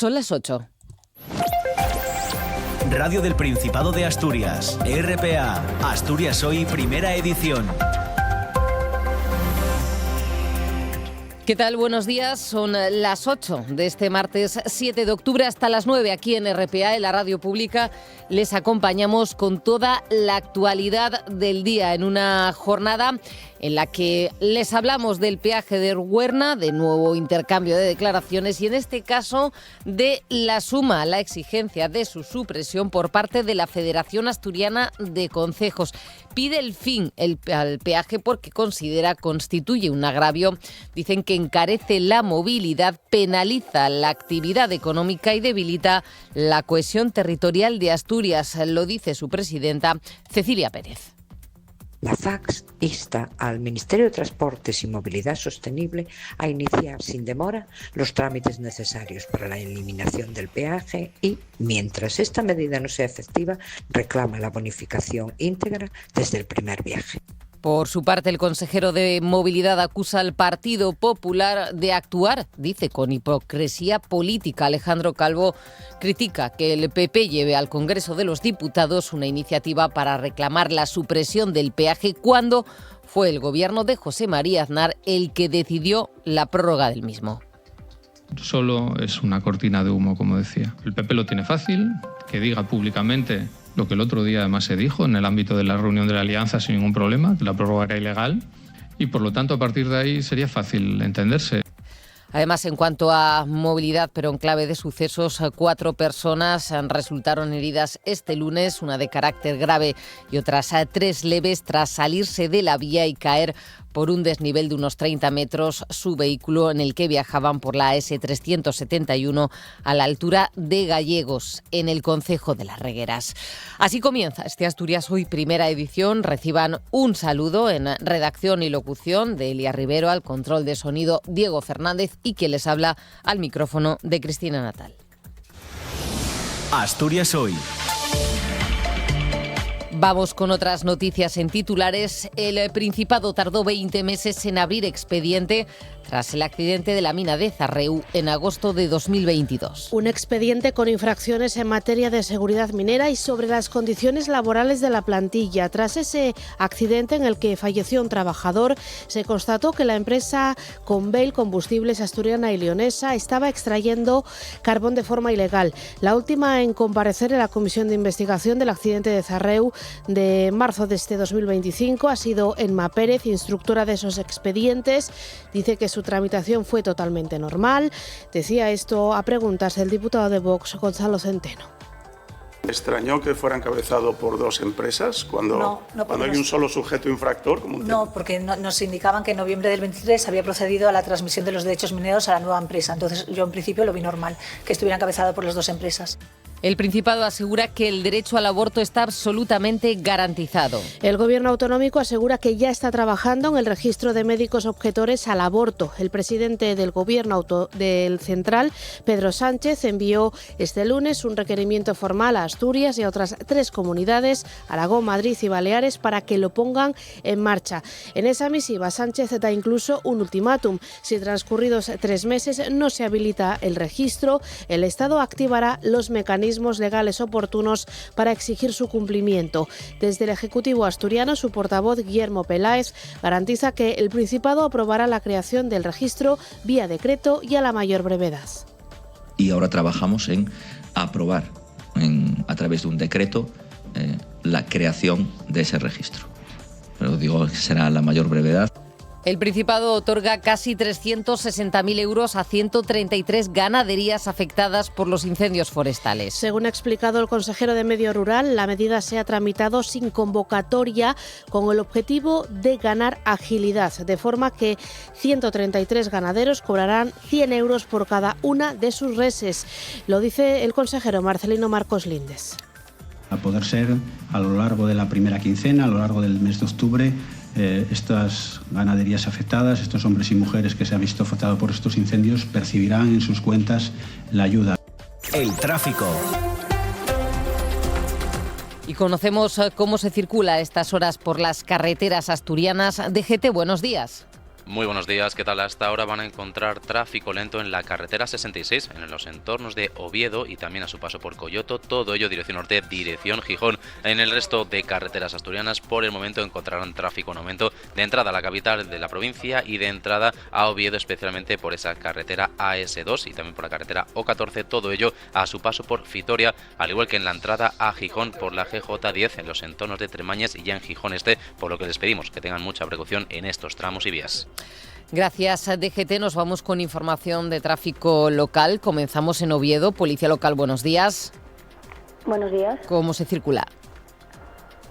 Son las 8. Radio del Principado de Asturias, RPA, Asturias Hoy, primera edición. ¿Qué tal? Buenos días. Son las 8 de este martes 7 de octubre hasta las 9 aquí en RPA, en la radio pública. Les acompañamos con toda la actualidad del día en una jornada en la que les hablamos del peaje de Huerna, de nuevo intercambio de declaraciones y en este caso de la suma, la exigencia de su supresión por parte de la Federación Asturiana de Concejos. Pide el fin al peaje porque constituye un agravio. Dicen que encarece la movilidad, penaliza la actividad económica y debilita la cohesión territorial de Asturias, lo dice su presidenta, Cecilia Pérez. La FACS insta al Ministerio de Transportes y Movilidad Sostenible a iniciar sin demora los trámites necesarios para la eliminación del peaje y, mientras esta medida no sea efectiva, reclama la bonificación íntegra desde el primer viaje. Por su parte, el consejero de Movilidad acusa al Partido Popular de actuar, dice, con hipocresía política. Alejandro Calvo critica que el PP lleve al Congreso de los Diputados una iniciativa para reclamar la supresión del peaje cuando fue el gobierno de José María Aznar el que decidió la prórroga del mismo. Solo es una cortina de humo, como decía. El PP lo tiene fácil, que diga públicamente lo que el otro día además se dijo en el ámbito de la reunión de la Alianza sin ningún problema, que la prórroga era ilegal y por lo tanto a partir de ahí sería fácil entenderse. Además, en cuanto a movilidad, pero en clave de sucesos, 4 personas resultaron heridas este lunes, una de carácter grave y otras 3 leves tras salirse de la vía y caer por un desnivel de unos 30 metros su vehículo en el que viajaban por la S371 a la altura de Gallegos, en el concejo de Las Regueras. Así comienza este Asturias Hoy, primera edición. Reciban un saludo en redacción y locución de Elia Rivero, al control de sonido Diego Fernández y quien les habla al micrófono de Cristina Natal. Asturias Hoy. Vamos con otras noticias en titulares. El Principado tardó 20 meses en abrir expediente tras el accidente de la mina de Zarreu en agosto de 2022. Un expediente con infracciones en materia de seguridad minera y sobre las condiciones laborales de la plantilla. Tras ese accidente en el que falleció un trabajador, se constató que la empresa Conbel Combustibles Asturiana y Leonesa estaba extrayendo carbón de forma ilegal. La última en comparecer en la Comisión de Investigación del accidente de Zarreu de marzo de este 2025 ha sido Enma Pérez, instructora de esos expedientes. Dice que su tramitación fue totalmente normal. Decía esto a preguntas del diputado de Vox, Gonzalo Centeno. ¿Me extrañó que fuera encabezado por 2 empresas cuando hay un solo sujeto infractor? No, porque nos indicaban que en noviembre del 23 había procedido a la transmisión de los derechos mineros a la nueva empresa. Entonces yo en principio lo vi normal, que estuviera encabezado por las 2 empresas. El Principado asegura que el derecho al aborto está absolutamente garantizado. El Gobierno autonómico asegura que ya está trabajando en el registro de médicos objetores al aborto. El presidente del Gobierno del Central, Pedro Sánchez, envió este lunes un requerimiento formal a Asturias y a otras 3 comunidades, Aragón, Madrid y Baleares, para que lo pongan en marcha. En esa misiva, Sánchez da incluso un ultimátum. Si transcurridos 3 meses no se habilita el registro, el Estado activará los mecanismos legales oportunos para exigir su cumplimiento. Desde el Ejecutivo asturiano, su portavoz Guillermo Peláez garantiza que el Principado aprobará la creación del registro vía decreto y a la mayor brevedad. Y ahora trabajamos en aprobar a través de un decreto la creación de ese registro. Pero digo que será a la mayor brevedad. El Principado otorga casi 360.000 euros a 133 ganaderías afectadas por los incendios forestales. Según ha explicado el consejero de Medio Rural, la medida se ha tramitado sin convocatoria con el objetivo de ganar agilidad, de forma que 133 ganaderos cobrarán 100 euros por cada una de sus reses. Lo dice el consejero Marcelino Marcos Lindes. A poder ser a lo largo de la primera quincena, a lo largo del mes de octubre, estas ganaderías afectadas, estos hombres y mujeres que se han visto afectados por estos incendios, percibirán en sus cuentas la ayuda. El tráfico. Y conocemos cómo se circula a estas horas por las carreteras asturianas. DGT, buenos días. Muy buenos días, ¿qué tal? Hasta ahora van a encontrar tráfico lento en la carretera 66, en los entornos de Oviedo y también a su paso por Coyoto, todo ello dirección norte, dirección Gijón. En el resto de carreteras asturianas, por el momento encontrarán tráfico en aumento de entrada a la capital de la provincia y de entrada a Oviedo, especialmente por esa carretera AS2 y también por la carretera O14, todo ello a su paso por Vitoria, al igual que en la entrada a Gijón por la GJ10 en los entornos de Tremañes y ya en Gijón Este, por lo que les pedimos que tengan mucha precaución en estos tramos y vías. Gracias, DGT. Nos vamos con información de tráfico local. Comenzamos en Oviedo. Policía local, buenos días. Buenos días. ¿Cómo se circula?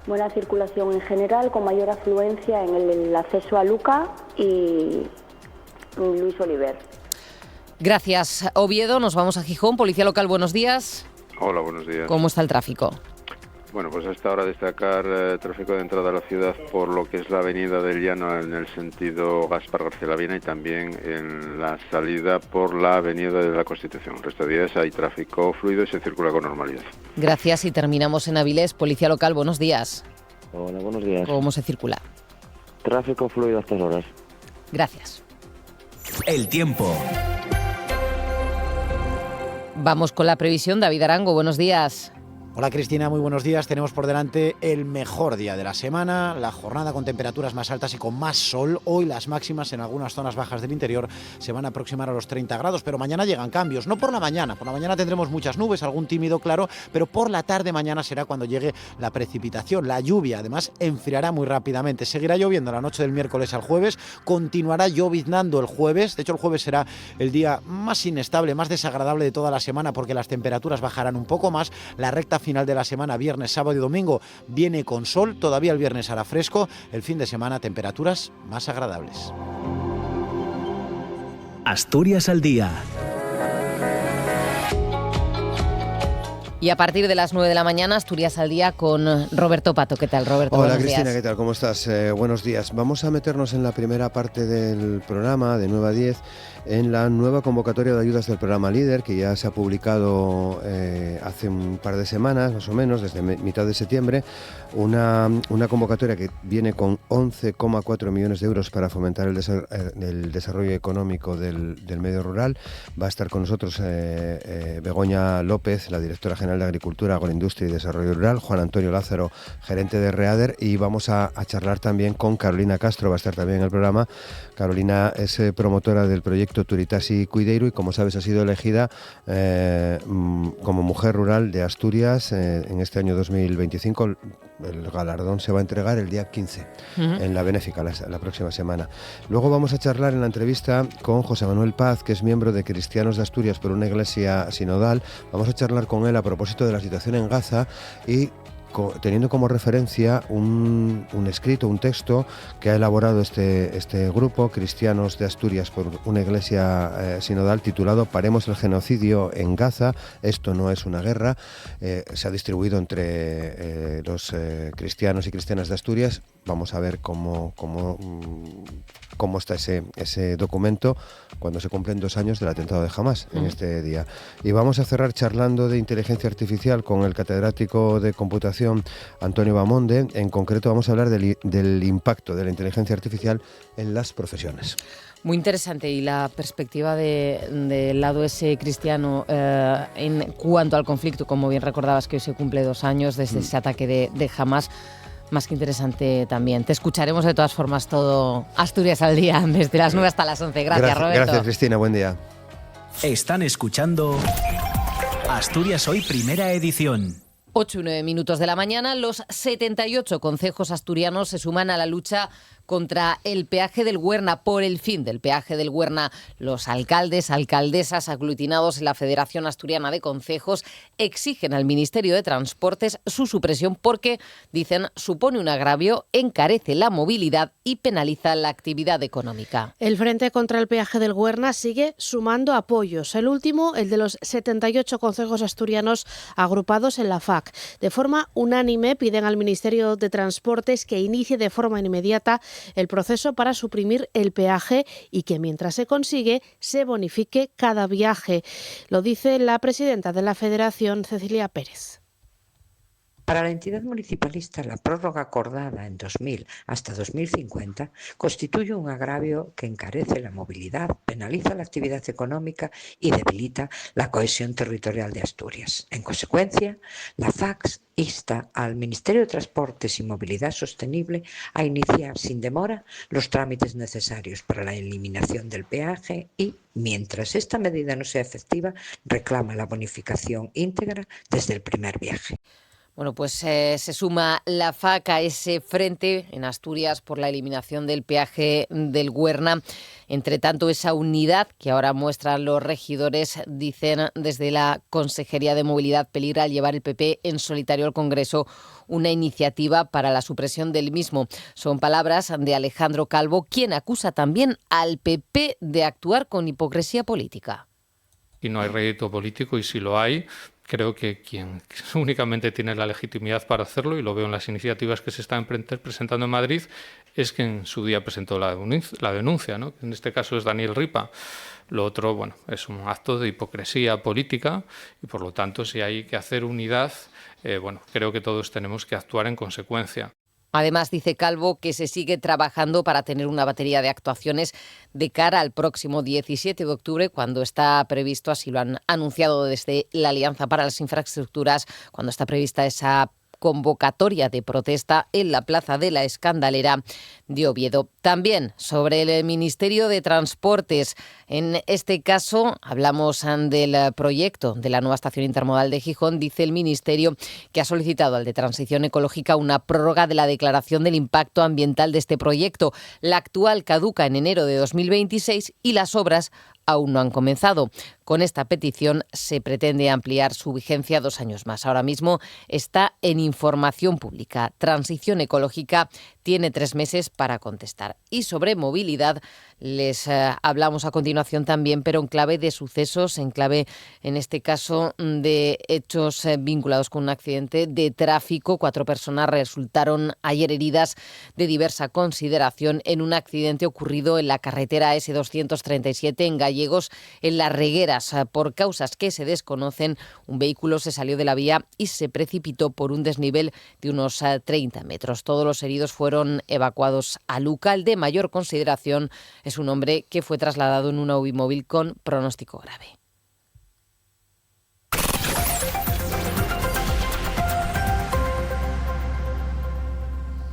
Buena circulación en general, con mayor afluencia en el acceso a Luca y Luis Oliver. Gracias, Oviedo. Nos vamos a Gijón. Policía local, buenos días. Hola, buenos días. ¿Cómo está el tráfico? Bueno, pues hasta ahora destacar tráfico de entrada a la ciudad por lo que es la avenida del Llano en el sentido Gaspar García Lavina y también en la salida por la avenida de la Constitución. El resto de días hay tráfico fluido y se circula con normalidad. Gracias y terminamos en Avilés. Policía local, buenos días. Hola, buenos días. ¿Cómo se circula? Tráfico fluido a estas horas. Gracias. El tiempo. Vamos con la previsión. David Arango, buenos días. Hola Cristina, muy buenos días. Tenemos por delante el mejor día de la semana, la jornada con temperaturas más altas y con más sol. Hoy las máximas en algunas zonas bajas del interior se van a aproximar a los 30 grados, pero mañana llegan cambios, no por la mañana. Por la mañana tendremos muchas nubes, algún tímido claro, pero por la tarde mañana será cuando llegue la precipitación, la lluvia. Además, enfriará muy rápidamente. Seguirá lloviendo la noche del miércoles al jueves, continuará lloviznando el jueves. De hecho, el jueves será el día más inestable, más desagradable de toda la semana porque las temperaturas bajarán un poco más. La recta final de la semana, viernes, sábado y domingo, viene con sol, todavía el viernes hará fresco, el fin de semana temperaturas más agradables. Asturias al día. Y a partir de las 9 de la mañana, Asturias al día con Roberto Pato. ¿Qué tal, Roberto? Hola, buenos Cristina, días. ¿qué tal? ¿Cómo estás? Buenos días. Vamos a meternos en la primera parte del programa, de 9 a 10, en la nueva convocatoria de ayudas del programa LEADER, que ya se ha publicado hace un par de semanas, más o menos, desde mitad de septiembre. Una convocatoria que viene con 11,4 millones de euros para fomentar el desarrollo económico del medio rural. Va a estar con nosotros Begoña López, la directora general de Agricultura, Agroindustria y Desarrollo Rural, Juan Antonio Lázaro, gerente de READER, y vamos a charlar también con Carolina Castro, va a estar también en el programa. Carolina es promotora del proyecto Turitasi Cuideiro y, como sabes, ha sido elegida como mujer rural de Asturias en este año 2025. El galardón se va a entregar el día 15 en la Benéfica, la próxima semana. Luego vamos a charlar en la entrevista con José Manuel Paz, que es miembro de Cristianos de Asturias por una iglesia sinodal. Vamos a charlar con él a propósito de la situación en Gaza y teniendo como referencia un escrito, un texto que ha elaborado este grupo, Cristianos de Asturias por una iglesia sinodal, titulado Paremos el genocidio en Gaza, esto no es una guerra. Se ha distribuido entre los cristianos y cristianas de Asturias. Vamos a ver cómo está ese documento cuando se cumplen 2 años del atentado de Hamás en este día. Y vamos a cerrar charlando de inteligencia artificial con el catedrático de computación Antonio Bamonde. En concreto vamos a hablar del impacto de la inteligencia artificial en las profesiones. Muy interesante, y la perspectiva del lado ese cristiano en cuanto al conflicto, como bien recordabas, que hoy se cumple 2 años desde ese ataque de Hamás. Más que interesante también. Te escucharemos de todas formas todo Asturias al día, desde las 9 hasta las 11. Gracias, Roberto. Gracias, Cristina. Buen día. Están escuchando Asturias Hoy, primera edición. 8 y 9 minutos de la mañana, los 78 concejos asturianos se suman a la lucha contra el peaje del Huerna, por el fin del peaje del Huerna. Los alcaldes, alcaldesas aglutinados en la Federación Asturiana de Concejos exigen al Ministerio de Transportes su supresión porque, dicen, supone un agravio, encarece la movilidad y penaliza la actividad económica. El Frente contra el Peaje del Huerna sigue sumando apoyos. El último, el de los 78 concejos asturianos agrupados en la FAC. De forma unánime piden al Ministerio de Transportes que inicie de forma inmediata el proceso para suprimir el peaje y que, mientras se consigue, se bonifique cada viaje. Lo dice la presidenta de la Federación, Cecilia Pérez. Para la entidad municipalista, la prórroga acordada en 2000 hasta 2050 constituye un agravio que encarece la movilidad, penaliza la actividad económica y debilita la cohesión territorial de Asturias. En consecuencia, la FACS insta al Ministerio de Transportes y Movilidad Sostenible a iniciar sin demora los trámites necesarios para la eliminación del peaje y, mientras esta medida no sea efectiva, reclama la bonificación íntegra desde el primer viaje. Bueno, pues se suma la FAC a ese frente en Asturias por la eliminación del peaje del Güerna. Entre tanto, esa unidad que ahora muestran los regidores, dicen desde la Consejería de Movilidad, peligra al llevar el PP en solitario al Congreso una iniciativa para la supresión del mismo. Son palabras de Alejandro Calvo, quien acusa también al PP de actuar con hipocresía política. Y no hay rédito político, y si lo hay, creo que quien únicamente tiene la legitimidad para hacerlo, y lo veo en las iniciativas que se están presentando en Madrid, es que en su día presentó la denuncia, ¿no? En este caso es Daniel Ripa. Lo otro, bueno, es un acto de hipocresía política y, por lo tanto, si hay que hacer unidad, creo que todos tenemos que actuar en consecuencia. Además, dice Calvo que se sigue trabajando para tener una batería de actuaciones de cara al próximo 17 de octubre, cuando está previsto, así lo han anunciado desde la Alianza para las Infraestructuras, cuando está prevista esa convocatoria de protesta en la Plaza de la Escandalera de Oviedo. También sobre el Ministerio de Transportes. En este caso hablamos del proyecto de la nueva estación intermodal de Gijón. Dice el Ministerio que ha solicitado al de Transición Ecológica una prórroga de la declaración del impacto ambiental de este proyecto. La actual caduca en enero de 2026 y las obras aún no han comenzado. Con esta petición se pretende ampliar su vigencia 2 años más. Ahora mismo está en información pública. Transición Ecológica tiene 3 meses para contestar. Y sobre movilidad les hablamos a continuación también, pero en clave de sucesos, en clave, en este caso, de hechos vinculados con un accidente de tráfico. 4 personas resultaron ayer heridas de diversa consideración en un accidente ocurrido en la carretera S237 en Gallegos, en Las Regueras. Por causas que se desconocen, un vehículo se salió de la vía y se precipitó por un desnivel de unos 30 metros. Todos los heridos fueron evacuados a Luca. El de mayor consideración es un hombre que fue trasladado en una UBI móvil con pronóstico grave.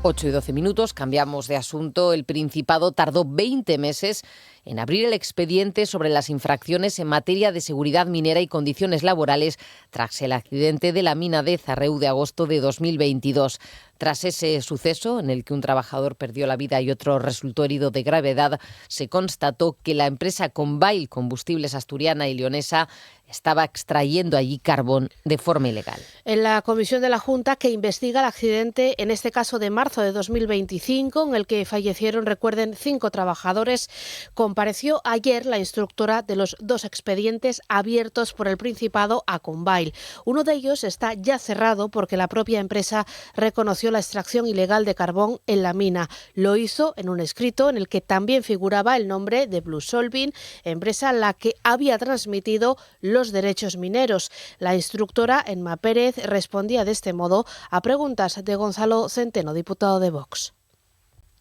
8:12, cambiamos de asunto. El Principado tardó 20 meses en abrir el expediente sobre las infracciones en materia de seguridad minera y condiciones laborales tras el accidente de la mina de Zarreu de agosto de 2022. Tras ese suceso, en el que un trabajador perdió la vida y otro resultó herido de gravedad, se constató que la empresa Conbail Combustibles Asturiana y Leonesa estaba extrayendo allí carbón de forma ilegal. En la comisión de la Junta que investiga el accidente, en este caso de marzo de 2025, en el que fallecieron, recuerden, 5 trabajadores, compareció ayer la instructora de los 2 expedientes abiertos por el Principado a Conbail. Uno de ellos está ya cerrado porque la propia empresa reconoció la extracción ilegal de carbón en la mina. Lo hizo en un escrito en el que también figuraba el nombre de Blue Solving, empresa a la que había transmitido los derechos mineros. La instructora, Emma Pérez, respondía de este modo a preguntas de Gonzalo Centeno, diputado de Vox.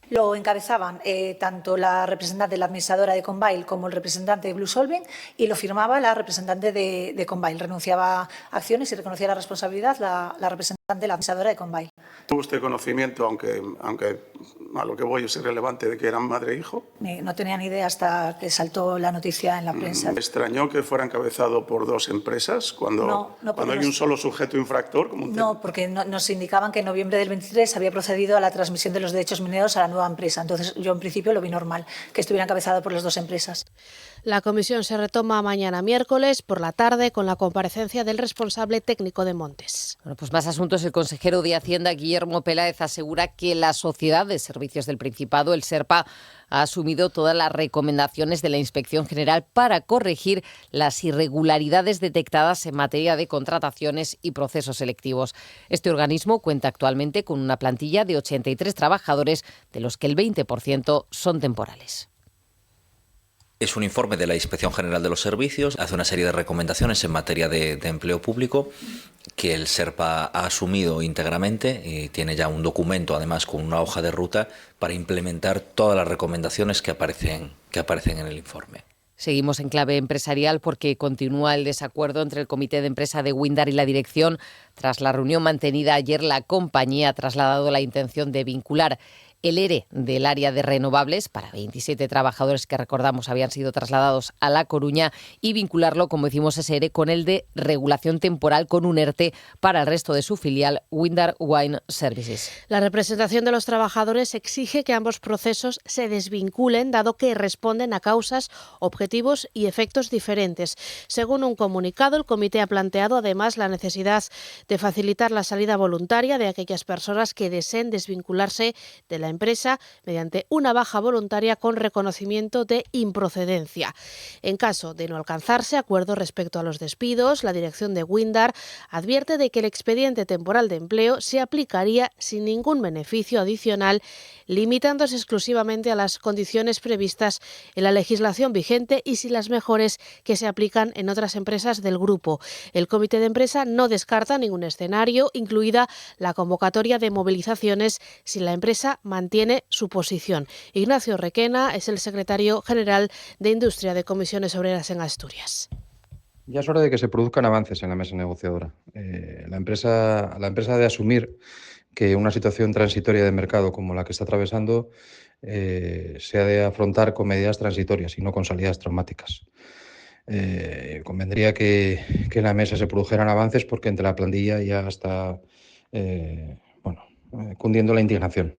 Lo encabezaban tanto la representante de la administradora de Conbail como el representante de Blue Solving, y lo firmaba la representante de Conbail. Renunciaba a acciones y reconocía la responsabilidad la representante de la administradora de Conbail. ¿Tuvo usted conocimiento, aunque a lo que voy es irrelevante, de que eran madre e hijo? No tenía ni idea hasta que saltó la noticia en la prensa. ¿Me extrañó que fuera encabezado por 2 empresas cuando hay un solo sujeto infractor? No, porque nos indicaban que en noviembre del 23 había procedido a la transmisión de los derechos mineros a la nueva empresa. Entonces yo en principio lo vi normal, que estuviera encabezado por las 2 empresas. La comisión se retoma mañana miércoles por la tarde con la comparecencia del responsable técnico de Montes. Bueno, pues más asuntos. El consejero de Hacienda, Guillermo Peláez, asegura que la Sociedad de Servicios del Principado, el SERPA, ha asumido todas las recomendaciones de la Inspección General para corregir las irregularidades detectadas en materia de contrataciones y procesos selectivos. Este organismo cuenta actualmente con una plantilla de 83 trabajadores, de los que el 20% son temporales. Es un informe de la Inspección General de los Servicios, hace una serie de recomendaciones en materia de empleo público que el SERPA ha asumido íntegramente y tiene ya un documento, además con una hoja de ruta, para implementar todas las recomendaciones que aparecen en el informe. Seguimos en clave empresarial porque continúa el desacuerdo entre el comité de empresa de Windar y la dirección. Tras la reunión mantenida ayer, la compañía ha trasladado la intención de vincular el ERE del área de renovables para 27 trabajadores que, recordamos, habían sido trasladados a La Coruña y vincularlo, como decimos, ese ERE con el de regulación temporal con un ERTE para el resto de su filial Windar Wine Services. La representación de los trabajadores exige que ambos procesos se desvinculen, dado que responden a causas, objetivos y efectos diferentes. Según un comunicado, el comité ha planteado además la necesidad de facilitar la salida voluntaria de aquellas personas que deseen desvincularse de la empresa mediante una baja voluntaria con reconocimiento de improcedencia. En caso de no alcanzarse acuerdo respecto a los despidos, la dirección de Windar advierte de que el expediente temporal de empleo se aplicaría sin ningún beneficio adicional, limitándose exclusivamente a las condiciones previstas en la legislación vigente y sin las mejores que se aplican en otras empresas del grupo. El comité de empresa no descarta ningún escenario, incluida la convocatoria de movilizaciones si la empresa mantiene su posición. Ignacio Requena es el secretario general de Industria de Comisiones Obreras en Asturias. Ya es hora de que se produzcan avances en la mesa negociadora. La empresa debe asumir que una situación transitoria de mercado como la que está atravesando se ha de afrontar con medidas transitorias y no con salidas traumáticas. Convendría que en la mesa se produjeran avances porque entre la plantilla ya está cundiendo la indignación.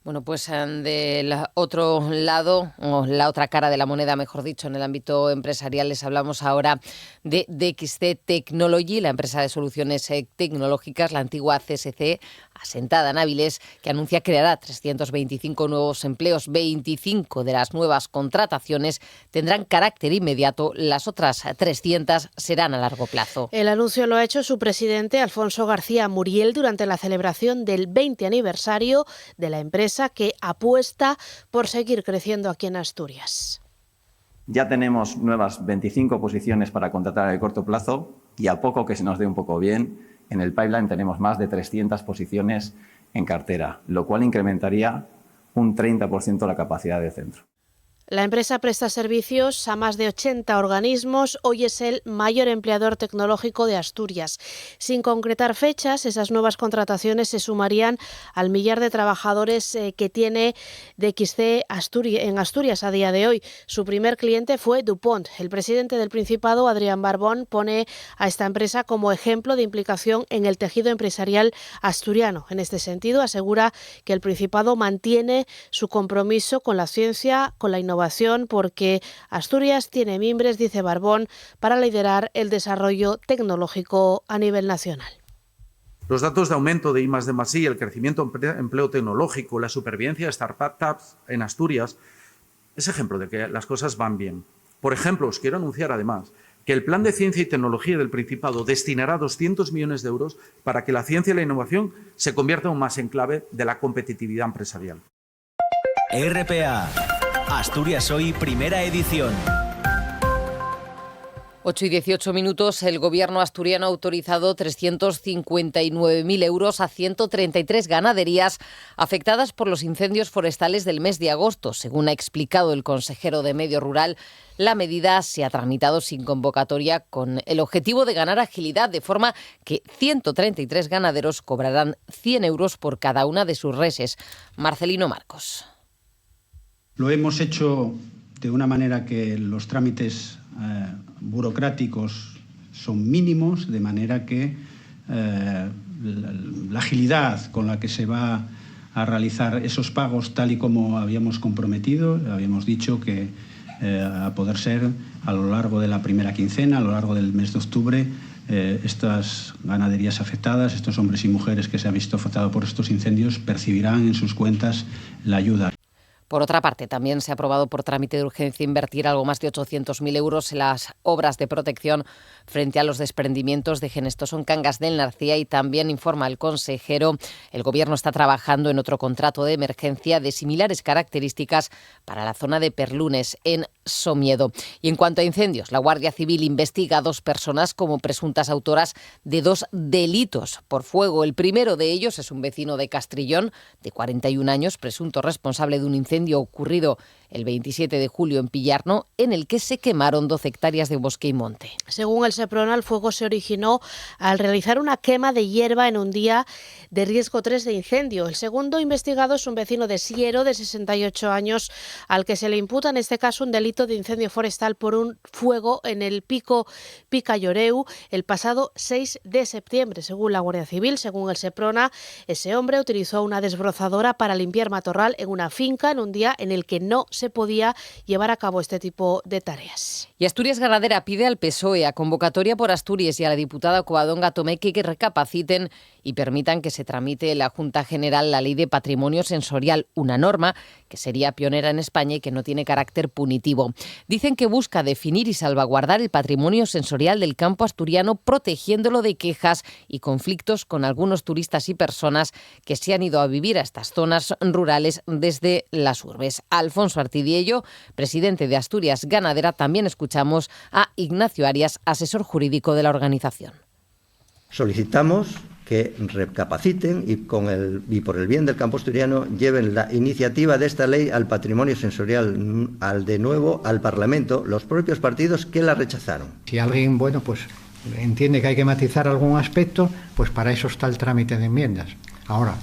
Bueno, pues del otro lado, o la otra cara de la moneda, mejor dicho, en el ámbito empresarial, les hablamos ahora de DXC Technology, la empresa de soluciones tecnológicas, la antigua CSC, asentada en Áviles, que anuncia creará 325 nuevos empleos. 25 de las nuevas contrataciones tendrán carácter inmediato, las otras 300 serán a largo plazo. El anuncio lo ha hecho su presidente, Alfonso García Muriel, durante la celebración del 20 aniversario de la empresa, que apuesta por seguir creciendo aquí en Asturias. Ya tenemos nuevas 25 posiciones para contratar a el corto plazo y a poco que se nos dé un poco bien, en el pipeline tenemos más de 300 posiciones en cartera, lo cual incrementaría un 30% la capacidad del centro. La empresa presta servicios a más de 80 organismos. Hoy es el mayor empleador tecnológico de Asturias. Sin concretar fechas, esas nuevas contrataciones se sumarían al millar de trabajadores que tiene DXC en Asturias a día de hoy. Su primer cliente fue DuPont. El presidente del Principado, Adrián Barbón, pone a esta empresa como ejemplo de implicación en el tejido empresarial asturiano. En este sentido, asegura que el Principado mantiene su compromiso con la ciencia, con la innovación, porque Asturias tiene mimbres, dice Barbón, para liderar el desarrollo tecnológico a nivel nacional. Los datos de aumento de I+D+I, el crecimiento de empleo tecnológico, la supervivencia de startups en Asturias es ejemplo de que las cosas van bien. Por ejemplo, os quiero anunciar además que el Plan de Ciencia y Tecnología del Principado destinará 200 millones de euros para que la ciencia y la innovación se conviertan aún más en clave de la competitividad empresarial. RPA, Asturias Hoy, primera edición. 8 y 18 minutos, el gobierno asturiano ha autorizado 359.000 euros a 133 ganaderías afectadas por los incendios forestales del mes de agosto. Según ha explicado el consejero de Medio Rural, la medida se ha tramitado sin convocatoria con el objetivo de ganar agilidad, de forma que 133 ganaderos cobrarán 100 euros por cada una de sus reses. Marcelino Marcos. Lo hemos hecho de una manera que los trámites burocráticos son mínimos, de manera que la agilidad con la que se va a realizar esos pagos, tal y como habíamos comprometido, habíamos dicho que a poder ser a lo largo de la primera quincena, a lo largo del mes de octubre, estas ganaderías afectadas, estos hombres y mujeres que se han visto afectados por estos incendios, percibirán en sus cuentas la ayuda. Por otra parte, también se ha aprobado por trámite de urgencia invertir algo más de 800.000 euros en las obras de protección frente a los desprendimientos de Genestoso en Cangas del Narcía, y también informa el consejero, el Gobierno está trabajando en otro contrato de emergencia de similares características para la zona de Perlunes, en Somiedo. Y en cuanto a incendios, la Guardia Civil investiga a 2 personas como presuntas autoras de 2 delitos por fuego. El primero de ellos es un vecino de Castrillón, de 41 años, presunto responsable de un incendio ocurrido el 27 de julio en Pillarno, en el que se quemaron 12 hectáreas de bosque y monte. Según el Seprona, el fuego se originó al realizar una quema de hierba en un día de riesgo 3 de incendio. El segundo investigado es un vecino de Siero, de 68 años, al que se le imputa en este caso un delito de incendio forestal por un fuego en el pico Picalloreu el pasado 6 de septiembre. Según la Guardia Civil, según el Seprona, ese hombre utilizó una desbrozadora para limpiar matorral en una finca en un día en el que no se podía llevar a cabo este tipo de tareas. Y Asturias Ganadera pide al PSOE a convocatoria por Asturias y a la diputada Covadonga Tomeque que recapaciten y permitan que se tramite en la Junta General la Ley de Patrimonio Sensorial, una norma que sería pionera en España y que no tiene carácter punitivo. Dicen que busca definir y salvaguardar el patrimonio sensorial del campo asturiano, protegiéndolo de quejas y conflictos con algunos turistas y personas que se han ido a vivir a estas zonas rurales desde las urbes. Alfonso Artidiello, presidente de Asturias Ganadera, también escuchamos a Ignacio Arias, asesor jurídico de la organización. Solicitamos que recapaciten y por el bien del campo asturiano lleven la iniciativa de esta ley al patrimonio sensorial de nuevo al Parlamento, los propios partidos que la rechazaron. Si alguien, pues entiende que hay que matizar algún aspecto, pues para eso está el trámite de enmiendas. Ahora,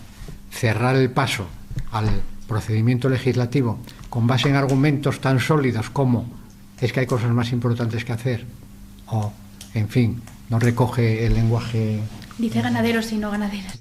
cerrar el paso al procedimiento legislativo con base en argumentos tan sólidos como es que hay cosas más importantes que hacer o, en fin, no recoge el lenguaje. Dice ganaderos y no ganaderas.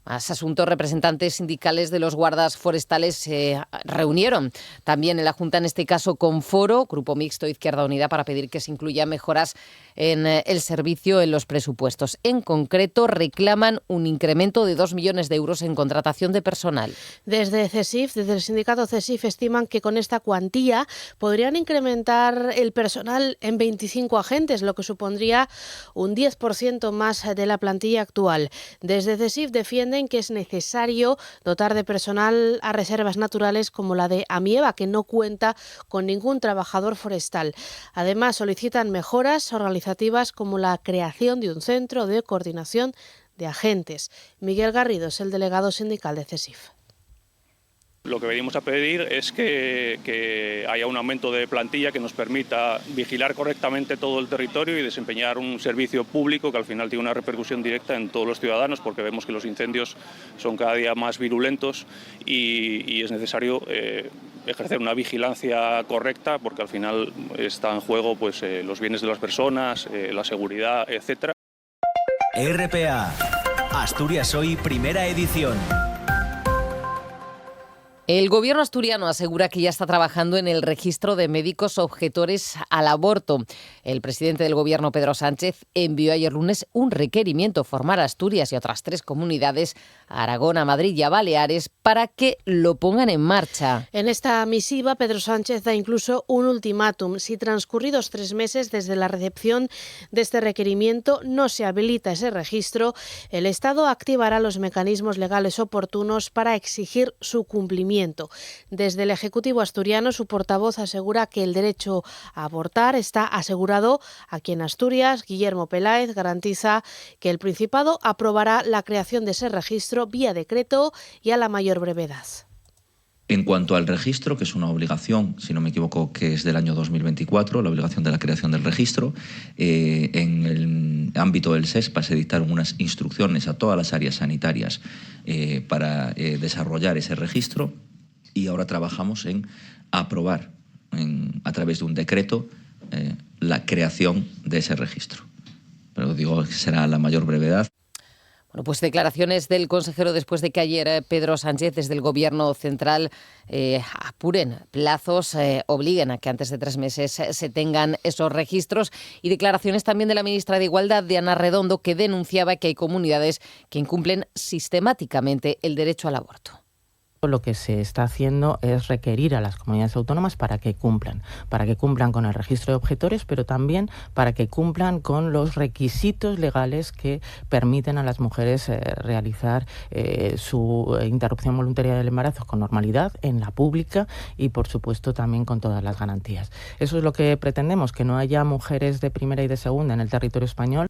Más asuntos. Representantes sindicales de los guardas forestales se reunieron también en la Junta, en este caso con Foro, Grupo Mixto Izquierda Unida, para pedir que se incluyan mejoras en el servicio en los presupuestos. En concreto, reclaman un incremento de 2 millones de euros en contratación de personal. Desde CESIF, desde el sindicato CESIF, estiman que con esta cuantía podrían incrementar el personal en 25 agentes, lo que supondría un 10% más de la plantilla actual. Desde CESIF defienden que es necesario dotar de personal a reservas naturales como la de Amieva, que no cuenta con ningún trabajador forestal. Además, solicitan mejoras organizativas como la creación de un centro de coordinación de agentes. Miguel Garrido es el delegado sindical de CESIF. Lo que venimos a pedir es que haya un aumento de plantilla que nos permita vigilar correctamente todo el territorio y desempeñar un servicio público que al final tiene una repercusión directa en todos los ciudadanos, porque vemos que los incendios son cada día más virulentos y es necesario ejercer una vigilancia correcta, porque al final está en juego los bienes de las personas, la seguridad, etcétera. RPA, Asturias Hoy, primera edición. El gobierno asturiano asegura que ya está trabajando en el registro de médicos objetores al aborto. El presidente del gobierno, Pedro Sánchez, envió ayer lunes un requerimiento formal a Asturias y a otras 3 comunidades, a Aragón, a Madrid y a Baleares, para que lo pongan en marcha. En esta misiva, Pedro Sánchez da incluso un ultimátum. Si transcurridos 3 meses desde la recepción de este requerimiento no se habilita ese registro, el Estado activará los mecanismos legales oportunos para exigir su cumplimiento. Desde el Ejecutivo asturiano, su portavoz asegura que el derecho a abortar está asegurado. Aquí en Asturias, Guillermo Peláez garantiza que el Principado aprobará la creación de ese registro vía decreto y a la mayor brevedad. En cuanto al registro, que es una obligación, si no me equivoco, que es del año 2024, la obligación de la creación del registro, en el ámbito del SESPA se dictaron unas instrucciones a todas las áreas sanitarias para desarrollar ese registro y ahora trabajamos en aprobar a través de un decreto la creación de ese registro. Pero digo que será a la mayor brevedad. Bueno, pues declaraciones del consejero después de que ayer Pedro Sánchez desde el Gobierno central apuren plazos, obliguen a que antes de 3 meses se tengan esos registros, y declaraciones también de la ministra de Igualdad, de Ana Redondo, que denunciaba que hay comunidades que incumplen sistemáticamente el derecho al aborto. Lo que se está haciendo es requerir a las comunidades autónomas para que cumplan con el registro de objetores, pero también para que cumplan con los requisitos legales que permiten a las mujeres realizar su interrupción voluntaria del embarazo con normalidad en la pública y, por supuesto, también con todas las garantías. Eso es lo que pretendemos, que no haya mujeres de primera y de segunda en el territorio español.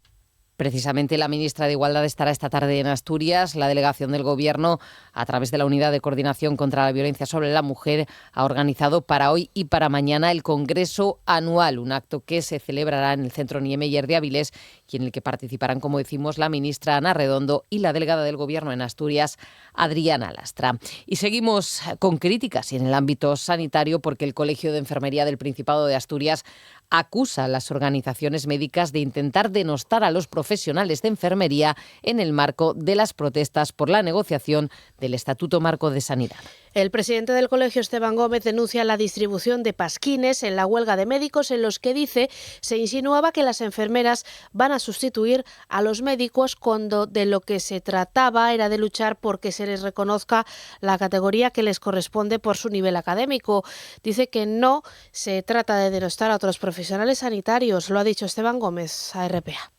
Precisamente la ministra de Igualdad estará esta tarde en Asturias. La delegación del Gobierno, a través de la Unidad de Coordinación contra la Violencia sobre la Mujer, ha organizado para hoy y para mañana el Congreso Anual, un acto que se celebrará en el Centro Niemeyer de Avilés y en el que participarán, como decimos, la ministra Ana Redondo y la delegada del Gobierno en Asturias, Adriana Lastra. Y seguimos con críticas y en el ámbito sanitario, porque el Colegio de Enfermería del Principado de Asturias acusa a las organizaciones médicas de intentar denostar a los profesionales de enfermería en el marco de las protestas por la negociación del Estatuto Marco de Sanidad. El presidente del colegio, Esteban Gómez, denuncia la distribución de pasquines en la huelga de médicos, en los que dice se insinuaba que las enfermeras van a sustituir a los médicos, cuando de lo que se trataba era de luchar porque se les reconozca la categoría que les corresponde por su nivel académico. Dice que no se trata de denostar a otros profesionales sanitarios, lo ha dicho Esteban Gómez a RPA.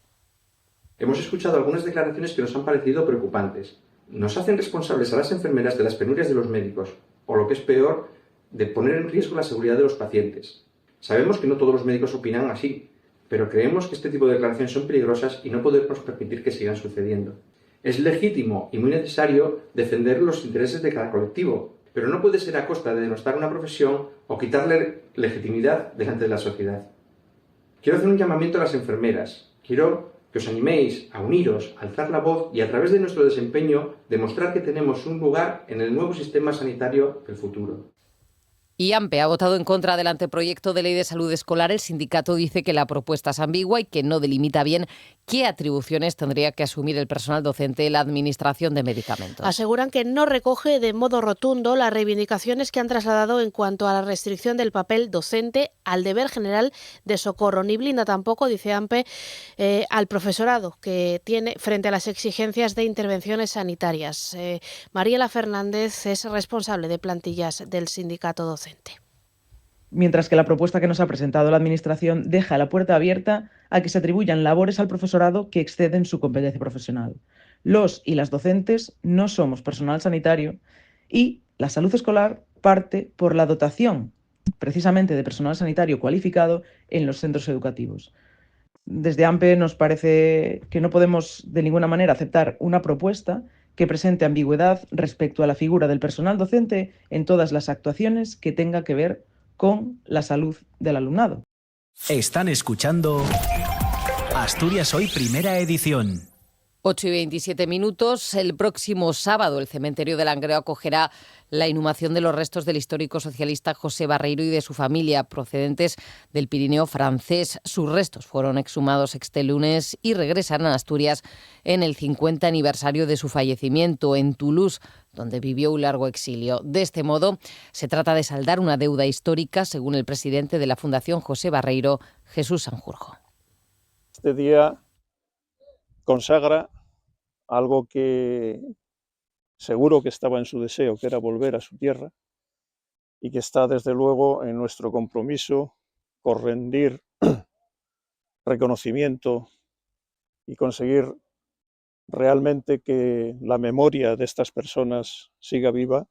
Hemos escuchado algunas declaraciones que nos han parecido preocupantes. Nos hacen responsables a las enfermeras de las penurias de los médicos, o lo que es peor, de poner en riesgo la seguridad de los pacientes. Sabemos que no todos los médicos opinan así, pero creemos que este tipo de declaraciones son peligrosas y no podemos permitir que sigan sucediendo. Es legítimo y muy necesario defender los intereses de cada colectivo, pero no puede ser a costa de denostar una profesión o quitarle legitimidad delante de la sociedad. Quiero hacer un llamamiento a las enfermeras. Quiero que os animéis a uniros, a alzar la voz y, a través de nuestro desempeño, demostrar que tenemos un lugar en el nuevo sistema sanitario del futuro. Y AMPE ha votado en contra del anteproyecto de ley de salud escolar. El sindicato dice que la propuesta es ambigua y que no delimita bien qué atribuciones tendría que asumir el personal docente en la administración de medicamentos. Aseguran que no recoge de modo rotundo las reivindicaciones que han trasladado en cuanto a la restricción del papel docente al deber general de socorro. Ni blinda tampoco, dice AMPE, al profesorado que tiene frente a las exigencias de intervenciones sanitarias. Mariela Fernández es responsable de plantillas del sindicato docente. Mientras que la propuesta que nos ha presentado la Administración deja la puerta abierta a que se atribuyan labores al profesorado que exceden su competencia profesional. Los y las docentes no somos personal sanitario y la salud escolar parte por la dotación precisamente de personal sanitario cualificado en los centros educativos. Desde AMPE nos parece que no podemos de ninguna manera aceptar una propuesta que presente ambigüedad respecto a la figura del personal docente en todas las actuaciones que tenga que ver con la salud del alumnado. Están escuchando Asturias Hoy, primera edición. 8:27. El próximo sábado el cementerio de Langreo acogerá la inhumación de los restos del histórico socialista José Barreiro y de su familia, procedentes del Pirineo francés. Sus restos fueron exhumados este lunes y regresarán a Asturias en el 50 aniversario de su fallecimiento en Toulouse, donde vivió un largo exilio. De este modo, se trata de saldar una deuda histórica, según el presidente de la Fundación José Barreiro, Jesús Sanjurjo. Este día consagra algo que seguro que estaba en su deseo, que era volver a su tierra, y que está desde luego en nuestro compromiso por rendir reconocimiento y conseguir realmente que la memoria de estas personas siga viva.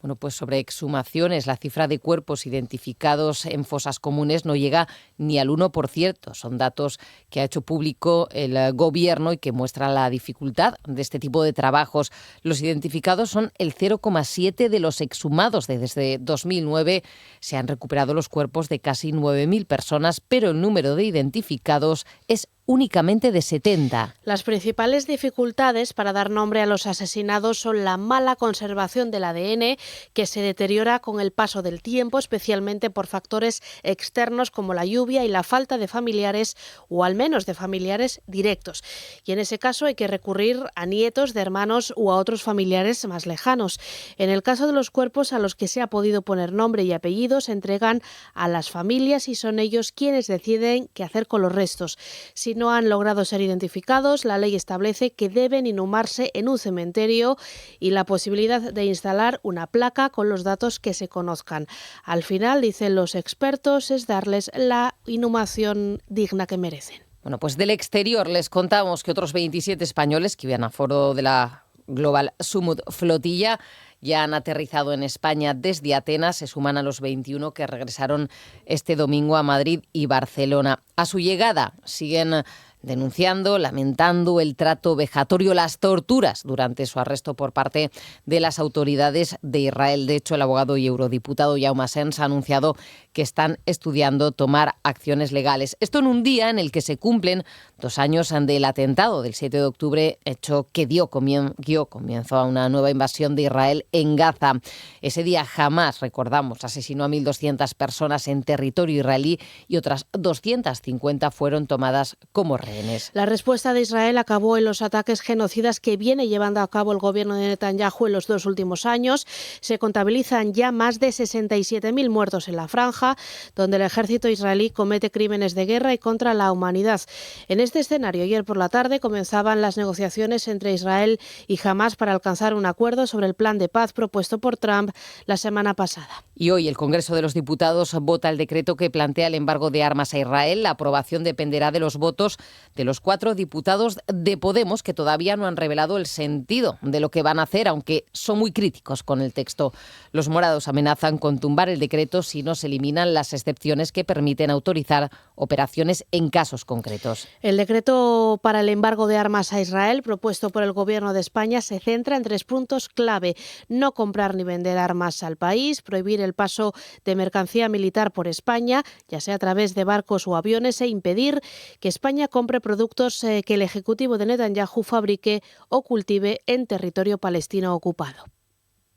Bueno, pues sobre exhumaciones, la cifra de cuerpos identificados en fosas comunes no llega ni al 1%. Son datos que ha hecho público el Gobierno y que muestran la dificultad de este tipo de trabajos. Los identificados son el 0,7% de los exhumados. Desde 2009 se han recuperado los cuerpos de casi 9.000 personas, pero el número de identificados es únicamente de 70. Las principales dificultades para dar nombre a los asesinados son la mala conservación del ADN, que se deteriora con el paso del tiempo, especialmente por factores externos como la lluvia y la falta de familiares, o al menos de familiares directos. Y en ese caso hay que recurrir a nietos de hermanos u a otros familiares más lejanos. En el caso de los cuerpos a los que se ha podido poner nombre y apellido, se entregan a las familias y son ellos quienes deciden qué hacer con los restos. Sin si no han logrado ser identificados, la ley establece que deben inhumarse en un cementerio y la posibilidad de instalar una placa con los datos que se conozcan. Al final, dicen los expertos, es darles la inhumación digna que merecen. Bueno, pues del exterior les contamos que otros 27 españoles que iban a foro de la Global Summit Flotilla ya han aterrizado en España desde Atenas, se suman a los 21 que regresaron este domingo a Madrid y Barcelona. A su llegada siguen denunciando, lamentando el trato vejatorio, las torturas durante su arresto por parte de las autoridades de Israel. De hecho, el abogado y eurodiputado Jaume Asens ha anunciado que están estudiando tomar acciones legales. Esto en un día en el que se cumplen 2 años del atentado del 7 de octubre, hecho que dio comienzo a una nueva invasión de Israel en Gaza. Ese día Hamás, recordamos, asesinó a 1.200 personas en territorio israelí y otras 250 fueron tomadas como rehenes. La respuesta de Israel acabó en los ataques genocidas que viene llevando a cabo el gobierno de Netanyahu en los 2 últimos años. Se contabilizan ya más de 67.000 muertos en la franja, donde el ejército israelí comete crímenes de guerra y contra la humanidad. En este escenario, ayer por la tarde comenzaban las negociaciones entre Israel y Hamás para alcanzar un acuerdo sobre el plan de paz propuesto por Trump la semana pasada. Y hoy el Congreso de los Diputados vota el decreto que plantea el embargo de armas a Israel. La aprobación dependerá de los votos de los 4 diputados de Podemos, que todavía no han revelado el sentido de lo que van a hacer, aunque son muy críticos con el texto. Los morados amenazan con tumbar el decreto si no se eliminan las excepciones que permiten autorizar operaciones en casos concretos. El decreto para el embargo de armas a Israel, propuesto por el Gobierno de España, se centra en 3 puntos clave: no comprar ni vender armas al país, prohibir el paso de mercancía militar por España, ya sea a través de barcos o aviones, e impedir que España compre productos que el Ejecutivo de Netanyahu fabrique o cultive en territorio palestino ocupado.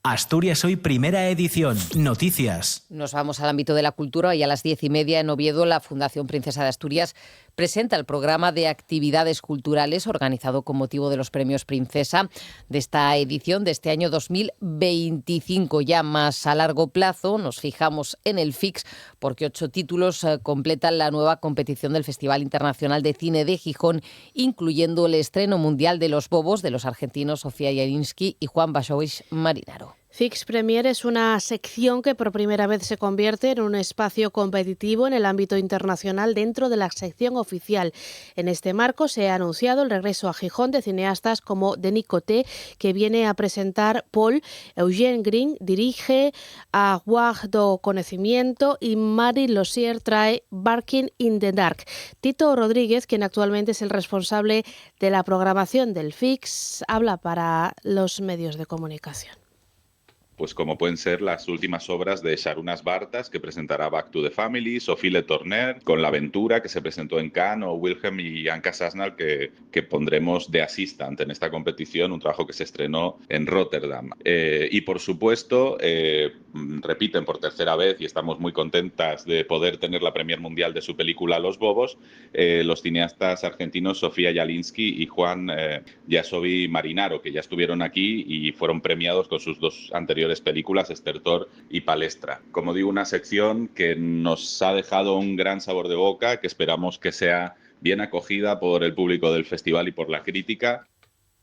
Asturias Hoy, primera edición. Noticias. Nos vamos al ámbito de la cultura y a las 10:30 en Oviedo la Fundación Princesa de Asturias presenta el programa de actividades culturales organizado con motivo de los premios Princesa de esta edición de este año 2025. Ya más a largo plazo nos fijamos en el FIX porque 8 títulos completan la nueva competición del Festival Internacional de Cine de Gijón, incluyendo el estreno mundial de Los Bobos de los argentinos Sofía Jalinsky y Juan Bashovich Marinaro. FIX Premier es una sección que por primera vez se convierte en un espacio competitivo en el ámbito internacional dentro de la sección oficial. En este marco se ha anunciado el regreso a Gijón de cineastas como Denis Coté, que viene a presentar Paul, Eugene Green dirige A Guardo Conocimiento y Mary Lossier trae Barking in the Dark. Tito Rodríguez, quien actualmente es el responsable de la programación del FIX, habla para los medios de comunicación. Pues como pueden ser las últimas obras de Sharunas Bartas, que presentará Back to the Family, Sophie Le Tourneur, con La Aventura, que se presentó en Cannes, o Wilhelm y Anka Sasnal, que pondremos de assistant en esta competición, un trabajo que se estrenó en Rotterdam. Y por supuesto, repiten por tercera vez, y estamos muy contentas de poder tener la premier mundial de su película Los Bobos, los cineastas argentinos Sofía Jalinsky y Juan Bashovich Marinaro, que ya estuvieron aquí y fueron premiados con sus 2 anteriores películas, Estertor y Palestra. Como digo, una sección que nos ha dejado un gran sabor de boca, que esperamos que sea bien acogida por el público del festival y por la crítica.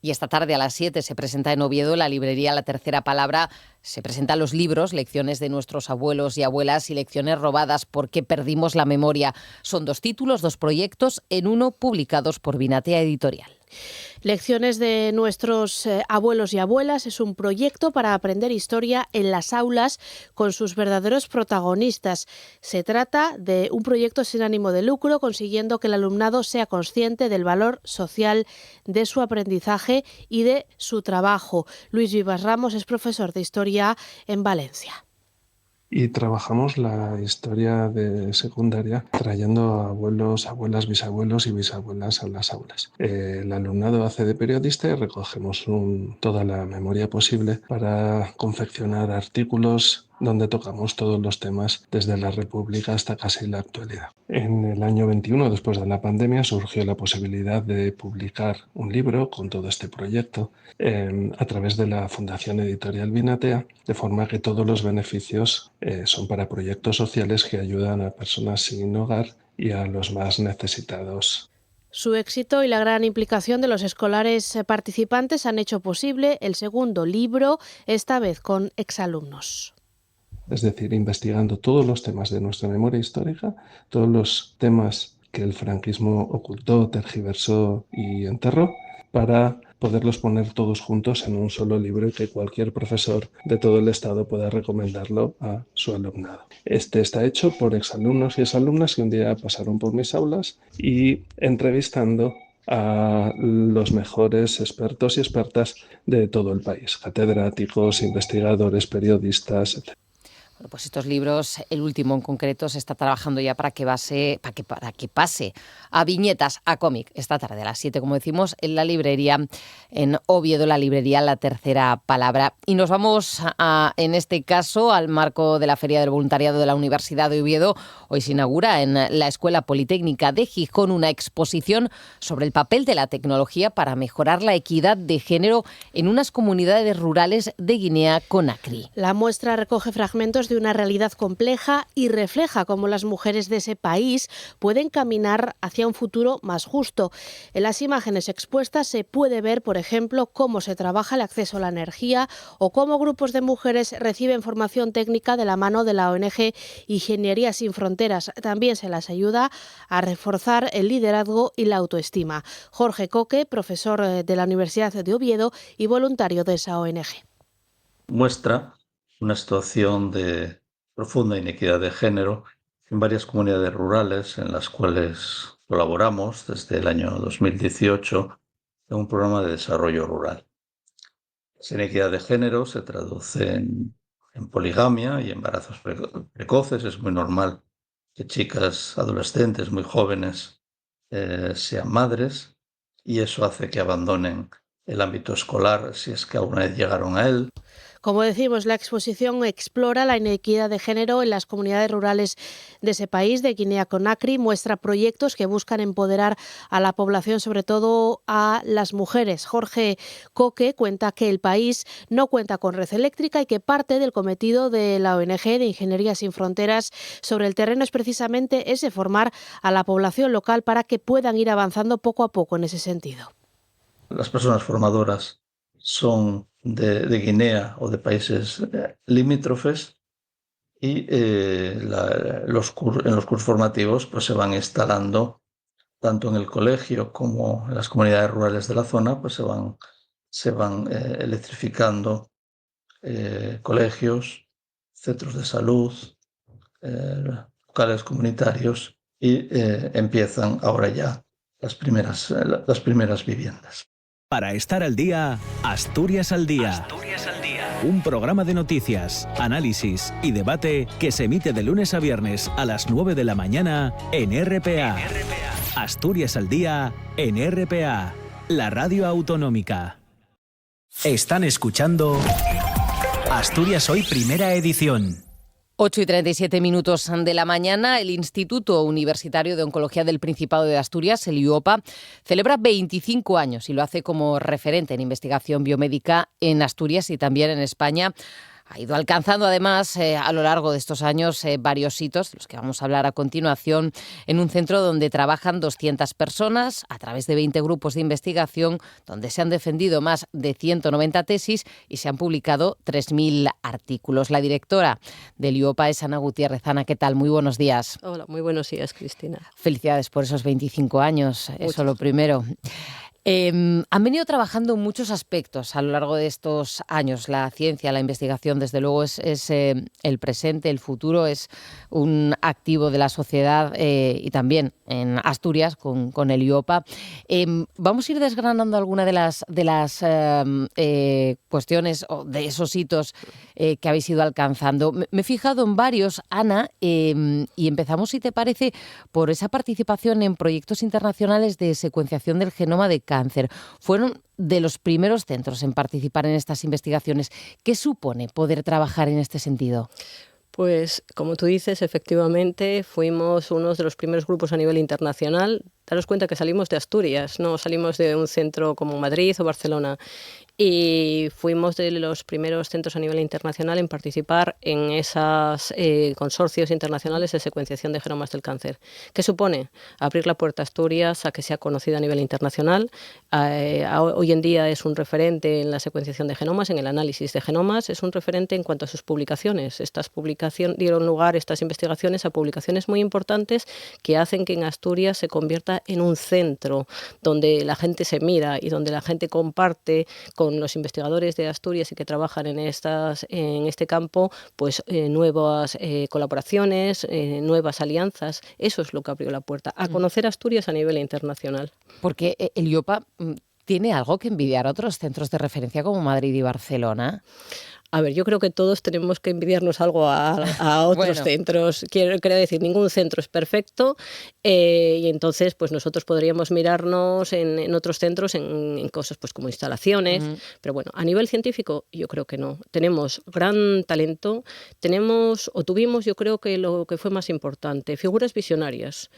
Y esta tarde a las 7 se presenta en Oviedo la librería La Tercera Palabra. Se presentan los libros, lecciones de nuestros abuelos y abuelas y lecciones robadas porque perdimos la memoria. Son 2 títulos, 2 proyectos en uno publicados por Vinatea Editorial. Lecciones de nuestros abuelos y abuelas es un proyecto para aprender historia en las aulas con sus verdaderos protagonistas. Se trata de un proyecto sin ánimo de lucro, consiguiendo que el alumnado sea consciente del valor social de su aprendizaje y de su trabajo. Luis Vivas Ramos es profesor de historia en Valencia. Y trabajamos la historia de secundaria trayendo a abuelos, abuelas, bisabuelos y bisabuelas a las aulas. El alumnado hace de periodista y recogemos toda la memoria posible para confeccionar artículos donde tocamos todos los temas desde la República hasta casi la actualidad. En el año 21, después de la pandemia, surgió la posibilidad de publicar un libro con todo este proyecto a través de la Fundación Editorial Vinatea, de forma que todos los beneficios son para proyectos sociales que ayudan a personas sin hogar y a los más necesitados. Su éxito y la gran implicación de los escolares participantes han hecho posible el segundo libro, esta vez con exalumnos. Es decir, investigando todos los temas de nuestra memoria histórica, todos los temas que el franquismo ocultó, tergiversó y enterró, para poderlos poner todos juntos en un solo libro y que cualquier profesor de todo el Estado pueda recomendarlo a su alumnado. Este está hecho por exalumnos y exalumnas que un día pasaron por mis aulas y entrevistando a los mejores expertos y expertas de todo el país, catedráticos, investigadores, periodistas, etc. Bueno, pues estos libros, el último en concreto, se está trabajando ya para que pase a viñetas, a cómic, esta tarde a las 7, como decimos, en la librería, en Oviedo, la librería La Tercera Palabra. Y nos vamos, en este caso, al marco de la Feria del Voluntariado de la Universidad de Oviedo. Hoy se inaugura en la Escuela Politécnica de Gijón una exposición sobre el papel de la tecnología para mejorar la equidad de género en unas comunidades rurales de Guinea-Conakry. La muestra recoge fragmentos de una realidad compleja y refleja cómo las mujeres de ese país pueden caminar hacia un futuro más justo. En las imágenes expuestas se puede ver, por ejemplo, cómo se trabaja el acceso a la energía o cómo grupos de mujeres reciben formación técnica de la mano de la ONG Ingeniería Sin Fronteras. También se las ayuda a reforzar el liderazgo y la autoestima. Jorge Coque, profesor de la Universidad de Oviedo y voluntario de esa ONG. Muestra una situación de profunda inequidad de género en varias comunidades rurales en las cuales colaboramos desde el año 2018 en un programa de desarrollo rural. Esa inequidad de género se traduce en poligamia y embarazos precoces. Es muy normal que chicas adolescentes muy jóvenes sean madres, y eso hace que abandonen el ámbito escolar si es que alguna vez llegaron a él. Como decimos, la exposición explora la inequidad de género en las comunidades rurales de ese país, de Guinea-Conakry. Muestra proyectos que buscan empoderar a la población, sobre todo a las mujeres. Jorge Coque cuenta que el país no cuenta con red eléctrica y que parte del cometido de la ONG de Ingeniería Sin Fronteras sobre el terreno es precisamente ese, formar a la población local para que puedan ir avanzando poco a poco en ese sentido. Las personas formadoras son de Guinea o de países limítrofes, y en los cursos formativos pues se van instalando tanto en el colegio como en las comunidades rurales de la zona. Pues se van electrificando colegios, centros de salud, locales comunitarios, y empiezan ahora ya las primeras viviendas. Para estar al día, Asturias al Día. Asturias al Día. Un programa de noticias, análisis y debate que se emite de lunes a viernes a las 9 de la mañana en RPA. Asturias al Día en RPA, la radio autonómica. Están escuchando Asturias Hoy, primera edición. 8:37 de la mañana, el Instituto Universitario de Oncología del Principado de Asturias, el IUOPA, celebra 25 años y lo hace como referente en investigación biomédica en Asturias y también en España. Ha ido alcanzando además a lo largo de estos años varios hitos, de los que vamos a hablar a continuación, en un centro donde trabajan 200 personas a través de 20 grupos de investigación, donde se han defendido más de 190 tesis y se han publicado 3.000 artículos. La directora del IUOPA es Ana Gutiérrez. Ana, ¿qué tal? Muy buenos días. Hola, muy buenos días, Cristina. Felicidades por esos 25 años, eso lo primero. Han venido trabajando en muchos aspectos a lo largo de estos años. La ciencia, la investigación, desde luego, es el presente, el futuro, es un activo de la sociedad y también en Asturias con el IUOPA. Vamos a ir desgranando alguna de las cuestiones o de esos hitos que habéis ido alcanzando. Me he fijado en varios, Ana, y empezamos, si te parece, por esa participación en proyectos internacionales de secuenciación del genoma de cáncer. Fueron de los primeros centros en participar en estas investigaciones. ¿Qué supone poder trabajar en este sentido? Pues, como tú dices, efectivamente fuimos uno de los primeros grupos a nivel internacional. Daros cuenta que salimos de Asturias, no salimos de un centro como Madrid o Barcelona. y fuimos de los primeros centros a nivel internacional en participar en esos consorcios internacionales de secuenciación de genomas del cáncer. ¿Qué supone? Abrir la puerta a Asturias a que sea conocida a nivel internacional. Hoy en día es un referente en la secuenciación de genomas, en el análisis de genomas, es un referente en cuanto a sus publicaciones. Estas publicaciones dieron lugar, estas investigaciones, a publicaciones muy importantes que hacen que en Asturias se convierta en un centro donde la gente se mira y donde la gente comparte con los investigadores de Asturias y que trabajan en este campo, pues nuevas colaboraciones, nuevas alianzas. Eso es lo que abrió la puerta a conocer Asturias a nivel internacional. Porque el IOPA tiene algo que envidiar a otros centros de referencia como Madrid y Barcelona. A ver, yo creo que todos tenemos que envidiarnos algo a otros centros. Quiero decir, ningún centro es perfecto y entonces pues nosotros podríamos mirarnos en otros centros en cosas pues como instalaciones, pero bueno, a nivel científico yo creo que no. Tenemos gran talento, tuvimos yo creo que lo que fue más importante, figuras visionarias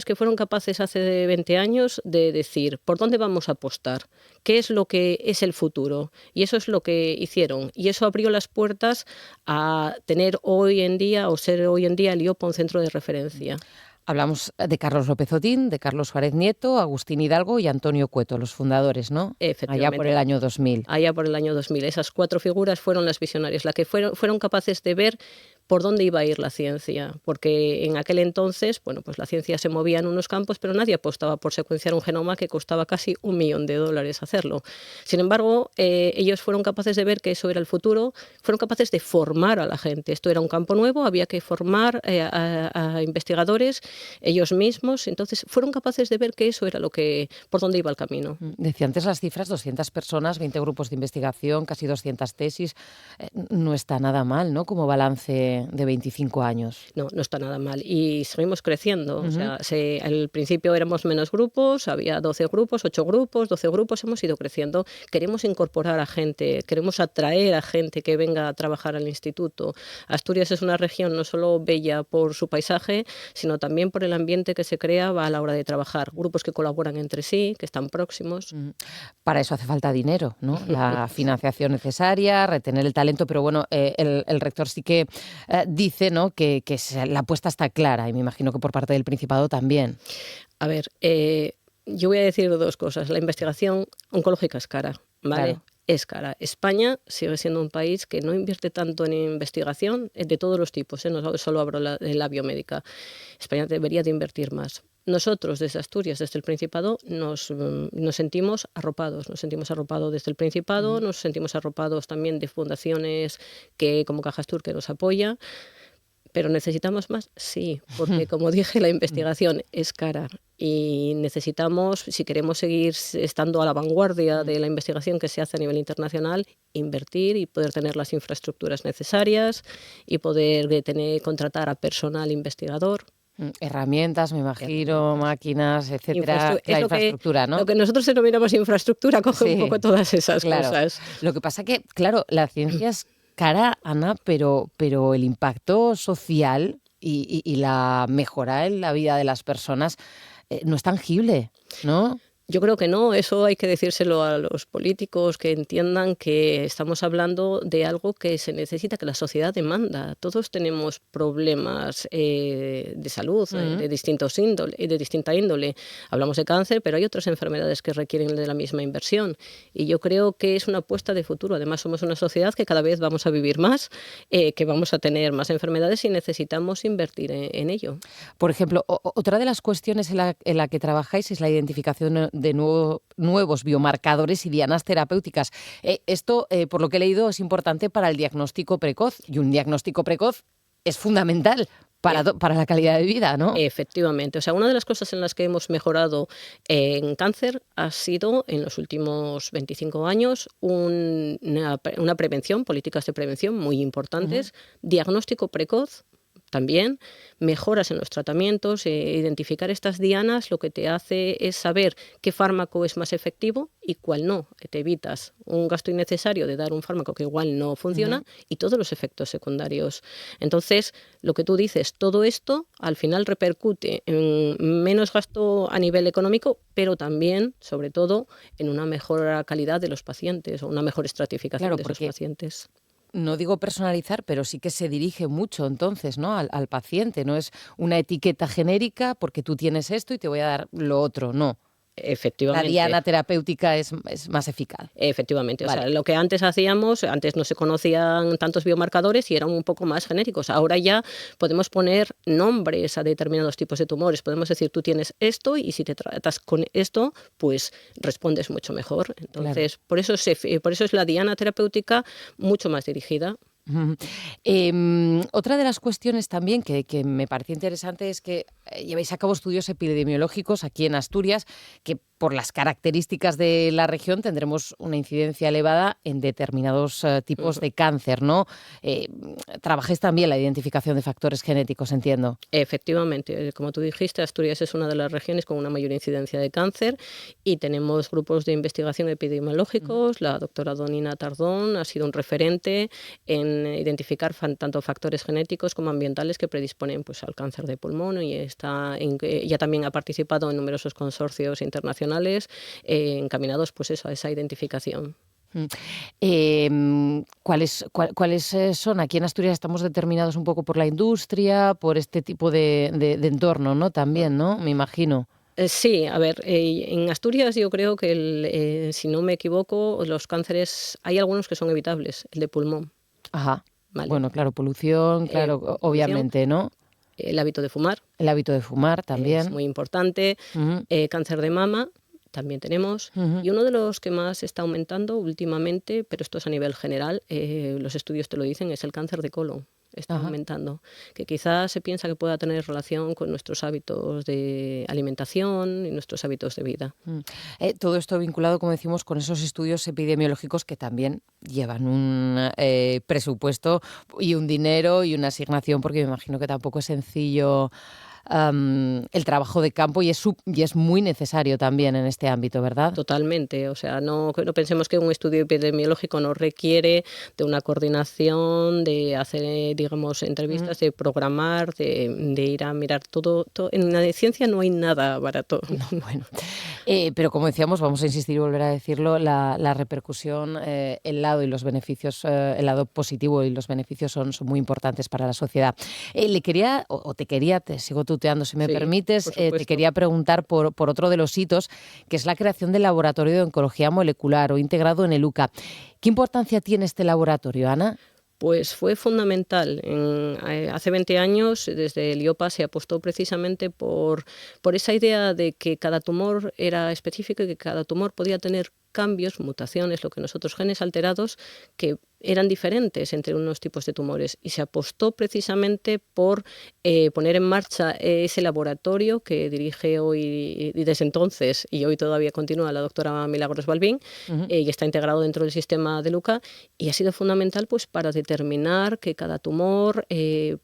que fueron capaces hace 20 años de decir por dónde vamos a apostar, qué es lo que es el futuro, y eso es lo que hicieron, y eso abrió las puertas a tener hoy en día, o ser hoy en día el IOPA un centro de referencia. Hablamos de Carlos López Otín, de Carlos Suárez Nieto, Agustín Hidalgo y Antonio Cueto, los fundadores, ¿no? Efectivamente. Allá por el año 2000. Allá por el año 2000. Esas 4 figuras fueron las visionarias, las que fueron capaces de ver por dónde iba a ir la ciencia, porque en aquel entonces, bueno, pues la ciencia se movía en unos campos, pero nadie apostaba por secuenciar un genoma que costaba casi $1 millón hacerlo. Sin embargo, ellos fueron capaces de ver que eso era el futuro, fueron capaces de formar a la gente. Esto era un campo nuevo, había que formar a investigadores ellos mismos, entonces fueron capaces de ver que eso era por dónde iba el camino. Decía antes las cifras, 200 personas, 20 grupos de investigación, casi 200 tesis. No está nada mal, ¿no?, como balance de 25 años. No está nada mal. Y seguimos creciendo. O sea, al principio éramos menos grupos, había 12 grupos, 8 grupos, 12 grupos, hemos ido creciendo. Queremos incorporar a gente, queremos atraer a gente que venga a trabajar al instituto. Asturias es una región no solo bella por su paisaje, sino también por el ambiente que se crea a la hora de trabajar. Grupos que colaboran entre sí, que están próximos. Para eso hace falta dinero, ¿no? La financiación necesaria, retener el talento, pero bueno, el rector sí que dice, ¿no?, que la apuesta está clara, y me imagino que por parte del Principado también. A ver, yo voy a decir 2 cosas. La investigación oncológica es cara, ¿vale? Claro. Es cara. España sigue siendo un país que no invierte tanto en investigación de todos los tipos, no solo hablo de la biomédica. España debería de invertir más. Nosotros desde Asturias, desde el Principado, nos sentimos arropados. Nos sentimos arropados desde el Principado, nos sentimos arropados también de fundaciones como Cajastur, que nos apoya. ¿Pero necesitamos más? Sí, porque como dije, la investigación es cara y necesitamos, si queremos seguir estando a la vanguardia de la investigación que se hace a nivel internacional, invertir y poder tener las infraestructuras necesarias y poder contratar a personal investigador. Herramientas, me imagino, máquinas, etcétera, la infraestructura, ¿no? Lo que nosotros denominamos infraestructura coge un poco todas esas cosas. Lo que pasa que, claro, la ciencia es cara, Ana, pero el impacto social y la mejora en la vida de las personas no es tangible, ¿no? Yo creo que no, eso hay que decírselo a los políticos, que entiendan que estamos hablando de algo que se necesita, que la sociedad demanda. Todos tenemos problemas de salud de distinta índole. Hablamos de cáncer, pero hay otras enfermedades que requieren de la misma inversión. Y yo creo que es una apuesta de futuro. Además, somos una sociedad que cada vez vamos a vivir más, que vamos a tener más enfermedades y necesitamos invertir en ello. Por ejemplo, otra de las cuestiones en la que trabajáis es la identificación de nuevos biomarcadores y dianas terapéuticas. Esto, por lo que he leído, es importante para el diagnóstico precoz, y un diagnóstico precoz es fundamental para la calidad de vida, ¿no? Efectivamente. O sea, una de las cosas en las que hemos mejorado en cáncer ha sido, en los últimos 25 años, una prevención, políticas de prevención muy importantes, diagnóstico precoz también, mejoras en los tratamientos, identificar estas dianas lo que te hace es saber qué fármaco es más efectivo y cuál no. Te evitas un gasto innecesario de dar un fármaco que igual no funciona y todos los efectos secundarios. Entonces, lo que tú dices, todo esto al final repercute en menos gasto a nivel económico, pero también, sobre todo, en una mejor calidad de los pacientes o una mejor estratificación de esos pacientes. No digo personalizar, pero sí que se dirige mucho entonces, ¿no? al paciente. No es una etiqueta genérica porque tú tienes esto y te voy a dar lo otro, no. Efectivamente. La diana terapéutica es más eficaz. Efectivamente. Vale. O sea, lo que antes hacíamos, antes no se conocían tantos biomarcadores y eran un poco más genéricos. Ahora ya podemos poner nombres a determinados tipos de tumores. Podemos decir, tú tienes esto y si te tratas con esto, pues respondes mucho mejor. Entonces, por eso es la diana terapéutica mucho más dirigida. Otra de las cuestiones también que me parecía interesante es que lleváis a cabo estudios epidemiológicos aquí en Asturias, que por las características de la región tendremos una incidencia elevada en determinados tipos de cáncer, ¿no? Trabajáis también la identificación de factores genéticos, entiendo. Efectivamente, como tú dijiste, Asturias es una de las regiones con una mayor incidencia de cáncer y tenemos grupos de investigación epidemiológicos. La doctora Donina Tardón ha sido un referente en identificar tanto factores genéticos como ambientales que predisponen pues, al cáncer de pulmón y ella también ha participado en numerosos consorcios internacionales encaminados pues eso, a esa identificación. ¿Cuáles son? Aquí en Asturias estamos determinados un poco por la industria, por este tipo de entorno, ¿no? También, ¿no? Me imagino. Sí, a ver, en Asturias yo creo que, si no me equivoco, los cánceres, hay algunos que son evitables, el de pulmón. Ajá. Vale. Bueno, claro, polución, claro, obviamente, ¿no? El hábito de fumar. El hábito de fumar también. Es muy importante. Cáncer de mama también tenemos. Y uno de los que más está aumentando últimamente, pero esto es a nivel general, los estudios te lo dicen, es el cáncer de colon. Está aumentando, que quizás se piensa que pueda tener relación con nuestros hábitos de alimentación y nuestros hábitos de vida. Todo esto vinculado, como decimos, con esos estudios epidemiológicos que también llevan un presupuesto y un dinero y una asignación, porque me imagino que tampoco es sencillo el trabajo de campo y es muy necesario también en este ámbito, ¿verdad? Totalmente, o sea, no pensemos que un estudio epidemiológico no requiere de una coordinación, de hacer, digamos, entrevistas, de programar, de ir a mirar todo. En la ciencia no hay nada barato. No, bueno. Pero como decíamos, vamos a insistir y volver a decirlo, la repercusión, el lado y los beneficios, el lado positivo y los beneficios son muy importantes para la sociedad. Te sigo tuteando, si me permites, te quería preguntar por otro de los hitos, que es la creación del laboratorio de oncología molecular o integrado en el UCA. ¿Qué importancia tiene este laboratorio, Ana? Pues fue fundamental. Hace 20 años, desde el IOPA se apostó precisamente por esa idea de que cada tumor era específico y que cada tumor podía tener cambios, mutaciones, lo que nosotros genes alterados, que eran diferentes entre unos tipos de tumores. Y se apostó precisamente por poner en marcha ese laboratorio que dirige hoy y desde entonces, y hoy todavía continúa, la doctora Milagros Balbín, y está integrado dentro del sistema de LUCA, y ha sido fundamental pues, para determinar que cada tumor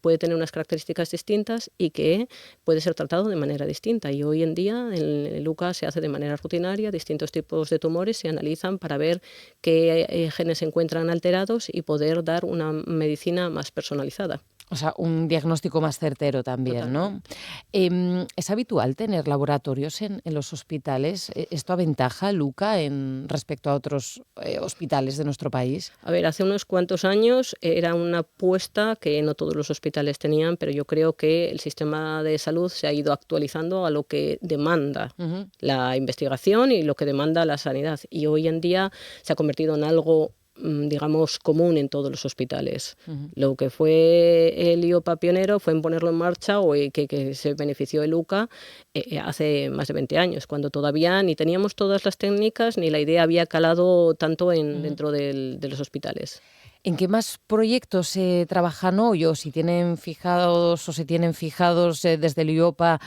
puede tener unas características distintas y que puede ser tratado de manera distinta. Y hoy en día en el LUCA se hace de manera rutinaria, distintos tipos de tumores se analizan para ver qué genes se encuentran alterados y poder dar una medicina más personalizada. O sea, un diagnóstico más certero también, ¿no? ¿Es habitual tener laboratorios en los hospitales? ¿Esto aventaja, LUCA, respecto a otros hospitales de nuestro país? A ver, hace unos cuantos años era una apuesta que no todos los hospitales tenían, pero yo creo que el sistema de salud se ha ido actualizando a lo que demanda la investigación y lo que demanda la sanidad. Y hoy en día se ha convertido en algo, digamos, común en todos los hospitales. Lo que fue el IOPA pionero fue en ponerlo en marcha o que se benefició el UCA hace más de 20 años, cuando todavía ni teníamos todas las técnicas ni la idea había calado tanto dentro de los hospitales. ¿En qué más proyectos se trabajan hoy o si tienen fijados o se tienen fijados desde el IOPA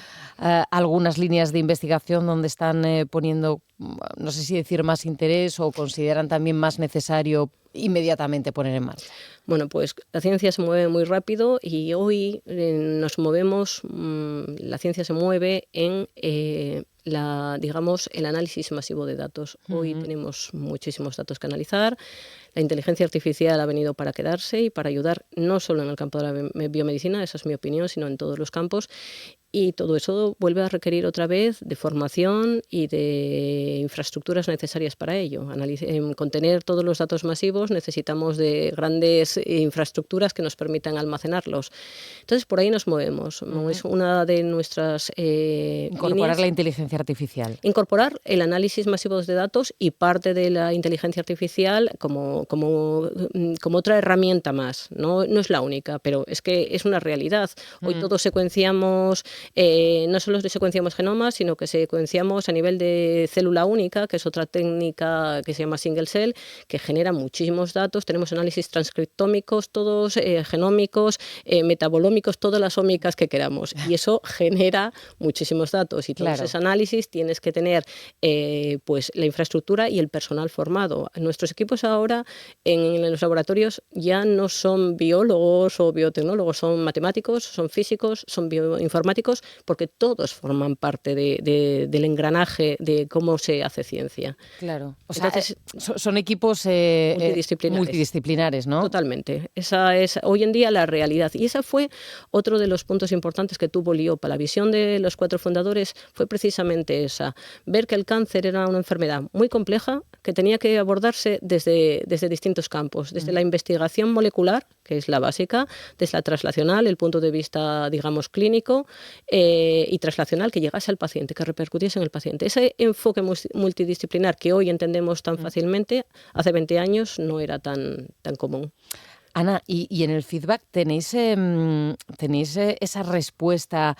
algunas líneas de investigación donde están poniendo, no sé si decir más interés o consideran también más necesario inmediatamente poner en marcha? Bueno, pues la ciencia se mueve muy rápido y hoy la ciencia se mueve en el análisis masivo de datos. Hoy tenemos muchísimos datos que analizar. La inteligencia artificial ha venido para quedarse y para ayudar no solo en el campo de la biomedicina, esa es mi opinión, sino en todos los campos. Y todo eso vuelve a requerir otra vez de formación y de infraestructuras necesarias para ello. Contener todos los datos masivos necesitamos de grandes infraestructuras que nos permitan almacenarlos. Entonces, por ahí nos movemos. Es una de nuestras incorporar líneas. La inteligencia artificial. Incorporar el análisis masivo de datos y parte de la inteligencia artificial como otra herramienta más. No es la única, pero es que es una realidad. Hoy todos secuenciamos, no solo secuenciamos genomas, sino que secuenciamos a nivel de célula única, que es otra técnica que se llama single cell, que genera muchísimos datos. Tenemos análisis transcriptómicos, todos genómicos, metabolómicos, todas las ómicas que queramos. Y eso genera muchísimos datos. Y todos esos análisis tienes que tener pues la infraestructura y el personal formado. Nuestros equipos ahora en los laboratorios ya no son biólogos o biotecnólogos, son matemáticos, son físicos, son bioinformáticos, porque todos forman parte del engranaje de cómo se hace ciencia. Claro. O Entonces, sea, son equipos multidisciplinares, ¿no? Totalmente. Esa es hoy en día la realidad. Y ese fue otro de los puntos importantes que tuvo el IOPA. La visión de los 4 fundadores fue precisamente esa. Ver que el cáncer era una enfermedad muy compleja que tenía que abordarse desde distintos campos. Desde la investigación molecular, que es la básica, desde la translacional, el punto de vista, digamos, clínico, y translacional, que llegase al paciente, que repercutiese en el paciente. Ese enfoque multidisciplinar que hoy entendemos tan fácilmente, hace 20 años no era tan común. Ana, y en el feedback tenéis esa respuesta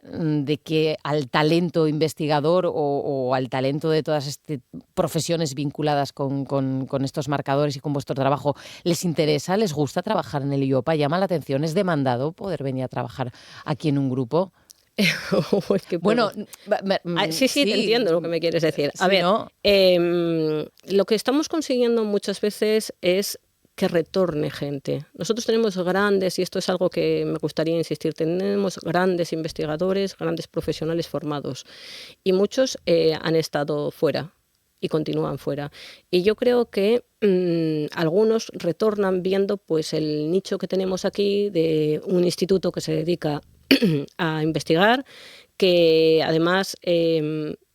de que al talento investigador o al talento de todas estas profesiones vinculadas con estos marcadores y con vuestro trabajo, ¿les interesa, les gusta trabajar en el IOPA? ¿Llama la atención? ¿Es demandado poder venir a trabajar aquí en un grupo? Sí, te entiendo lo que me quieres decir. A ver, lo que estamos consiguiendo muchas veces es que retorne gente. Nosotros tenemos grandes, y esto es algo que me gustaría insistir, tenemos grandes investigadores, grandes profesionales formados, y muchos han estado fuera y continúan fuera. Y yo creo que algunos retornan viendo pues el nicho que tenemos aquí de un instituto que se dedica a investigar, que además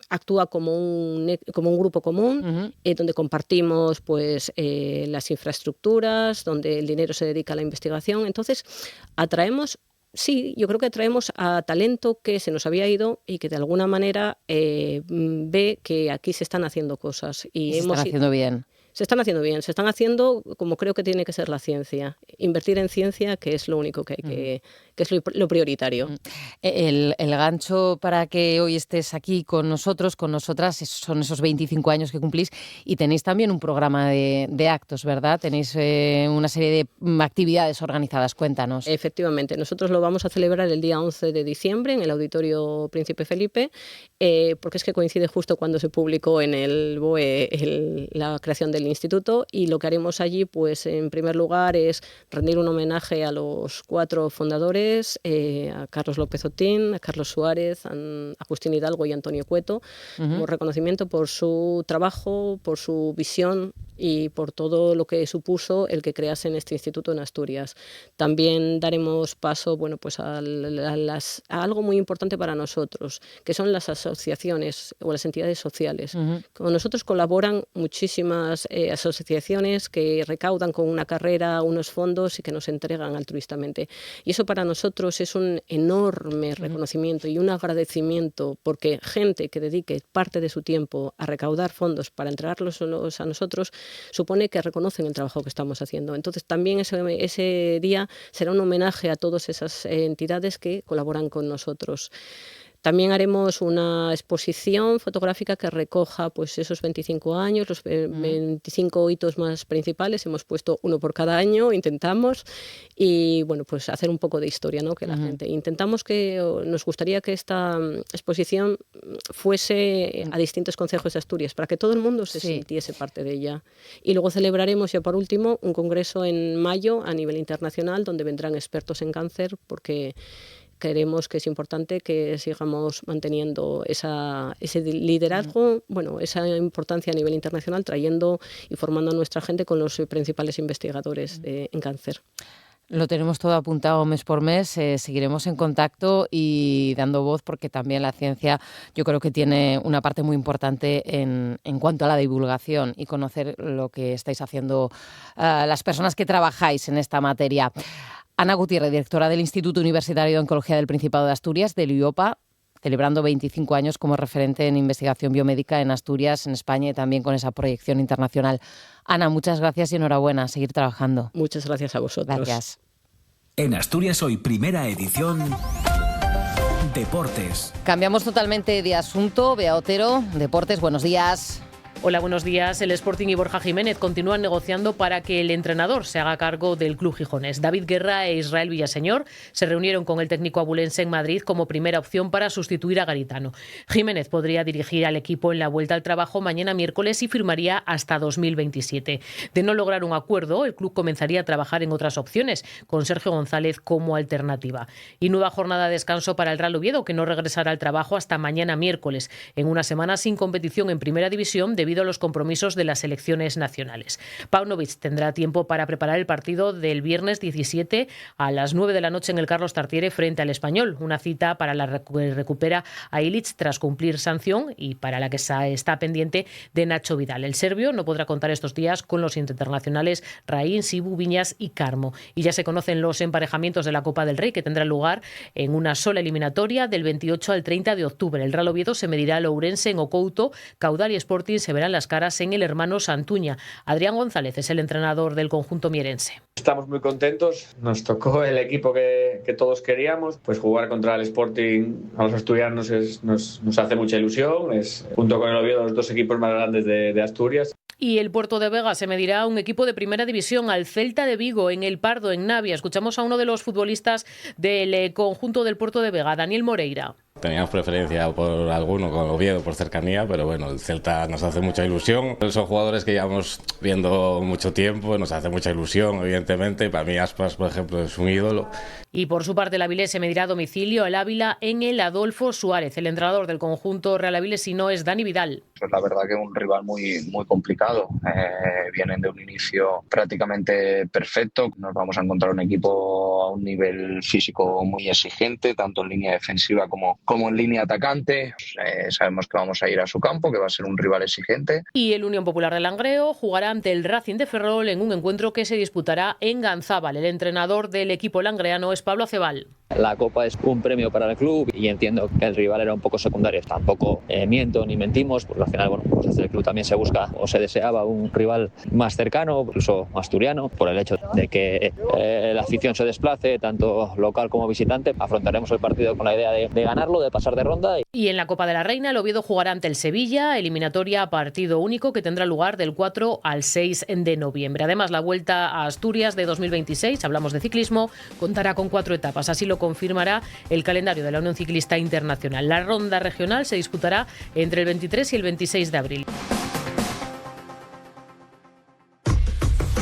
actúa como un grupo común, donde compartimos pues las infraestructuras, donde el dinero se dedica a la investigación. Entonces, yo creo que atraemos a talento que se nos había ido y que de alguna manera ve que aquí se están haciendo cosas. Y se están haciendo bien. Se están haciendo bien, se están haciendo como creo que tiene que ser la ciencia. Invertir en ciencia, que es lo único que hay que es lo prioritario. El gancho para que hoy estés aquí con nosotros, con nosotras, son esos 25 años que cumplís y tenéis también un programa de actos, ¿verdad? Tenéis una serie de actividades organizadas. Cuéntanos. Efectivamente. Nosotros lo vamos a celebrar el día 11 de diciembre en el Auditorio Príncipe Felipe, porque es que coincide justo cuando se publicó en el BOE la creación del instituto, y lo que haremos allí, pues en primer lugar, es rendir un homenaje a los 4 fundadores, a Carlos López Otín, a Carlos Suárez, a Agustín Hidalgo y Antonio Cueto, como reconocimiento por su trabajo, por su visión y por todo lo que supuso el que creasen este instituto en Asturias. También daremos paso, bueno, pues a algo muy importante para nosotros, que son las asociaciones o las entidades sociales. Con nosotros colaboran muchísimas asociaciones que recaudan con una carrera unos fondos y que nos entregan altruistamente. Y eso para nosotros es un enorme reconocimiento y un agradecimiento, porque gente que dedique parte de su tiempo a recaudar fondos para entregarlos a nosotros supone que reconocen el trabajo que estamos haciendo. Entonces también ese día será un homenaje a todas esas entidades que colaboran con nosotros. También haremos una exposición fotográfica que recoja pues esos 25 años, los 25 hitos más principales. Hemos puesto uno por cada año, intentamos, y bueno, pues hacer un poco de historia, ¿no? Que la gente. Nos gustaría que esta exposición fuese a distintos concejos de Asturias, para que todo el mundo se sintiese parte de ella. Y luego celebraremos, ya por último, un congreso en mayo a nivel internacional, donde vendrán expertos en cáncer, porque creemos que es importante que sigamos manteniendo ese liderazgo, esa importancia a nivel internacional, trayendo y formando a nuestra gente con los principales investigadores en cáncer. Lo tenemos todo apuntado mes por mes, seguiremos en contacto y dando voz, porque también la ciencia yo creo que tiene una parte muy importante en cuanto a la divulgación y conocer lo que estáis haciendo las personas que trabajáis en esta materia. Ana Gutiérrez, directora del Instituto Universitario de Oncología del Principado de Asturias, del IOPA, celebrando 25 años como referente en investigación biomédica en Asturias, en España, y también con esa proyección internacional. Ana, muchas gracias y enhorabuena, a seguir trabajando. Muchas gracias a vosotros. Gracias. En Asturias Hoy, primera edición, Deportes. Cambiamos totalmente de asunto. Bea Otero, Deportes, buenos días. Hola, buenos días. El Sporting y Borja Jiménez continúan negociando para que el entrenador se haga cargo del club gijonés. David Guerra e Israel Villaseñor se reunieron con el técnico abulense en Madrid como primera opción para sustituir a Garitano. Jiménez podría dirigir al equipo en la vuelta al trabajo mañana miércoles y firmaría hasta 2027. De no lograr un acuerdo, el club comenzaría a trabajar en otras opciones, con Sergio González como alternativa. Y nueva jornada de descanso para el Real Oviedo, que no regresará al trabajo hasta mañana miércoles, en una semana sin competición en Primera División debido a los compromisos de las selecciones nacionales. Paunovic tendrá tiempo para preparar el partido del viernes 17 a las 9 de la noche en el Carlos Tartiere frente al Español, una cita para la que recupera a Ilic tras cumplir sanción y para la que está pendiente de Nacho Vidal. El serbio no podrá contar estos días con los internacionales Raín, Sibu, Viñas y Carmo. Y ya se conocen los emparejamientos de la Copa del Rey, que tendrán lugar en una sola eliminatoria del 28 al 30 de octubre. El Real Oviedo se medirá al Ourense en Ocouto, Caudal y Sporting se verán las caras en el hermano Santuña. Adrián González es el entrenador del conjunto mierense. Estamos muy contentos, nos tocó el equipo que todos queríamos, pues jugar contra el Sporting a los asturianos nos hace mucha ilusión, es junto con el Oviedo los dos equipos más grandes de Asturias. Y el Puerto de Vega se medirá a un equipo de Primera División, al Celta de Vigo, en El Pardo, en Navia. Escuchamos a uno de los futbolistas del conjunto del Puerto de Vega, Daniel Moreira. Teníamos preferencia por alguno, con Oviedo, por cercanía, pero bueno, el Celta nos hace mucha ilusión. Son jugadores que llevamos viendo mucho tiempo, nos hace mucha ilusión, evidentemente. Para mí Aspas, por ejemplo, es un ídolo. Y por su parte, el Avilés se medirá a domicilio al Ávila en el Adolfo Suárez. El entrenador del conjunto real avilesino es Dani Vidal. Pues la verdad que es un rival muy complicado. Vienen de un inicio prácticamente perfecto. Nos vamos a encontrar un equipo a un nivel físico muy exigente, tanto en línea defensiva como en línea atacante. Sabemos que vamos a ir a su campo, que va a ser un rival exigente. Y el Unión Popular de Langreo jugará ante el Racing de Ferrol en un encuentro que se disputará en Ganzábal. El entrenador del equipo langreano es Pablo Acebal. La Copa es un premio para el club y entiendo que el rival era un poco secundario. Tampoco miento ni mentimos, porque al final, pues desde el club también se busca o se deseaba un rival más cercano, incluso asturiano, por el hecho de que la afición se desplace, tanto local como visitante. Afrontaremos el partido con la idea de ganarlo, de pasar de ronda. Y en la Copa de la Reina, el Oviedo jugará ante el Sevilla, eliminatoria a partido único que tendrá lugar del 4 al 6 de noviembre. Además, la Vuelta a Asturias de 2026, hablamos de ciclismo, contará con 4 etapas. Así lo confirmará el calendario de la Unión Ciclista Internacional. La ronda regional se disputará entre el 23 y el 26 de abril.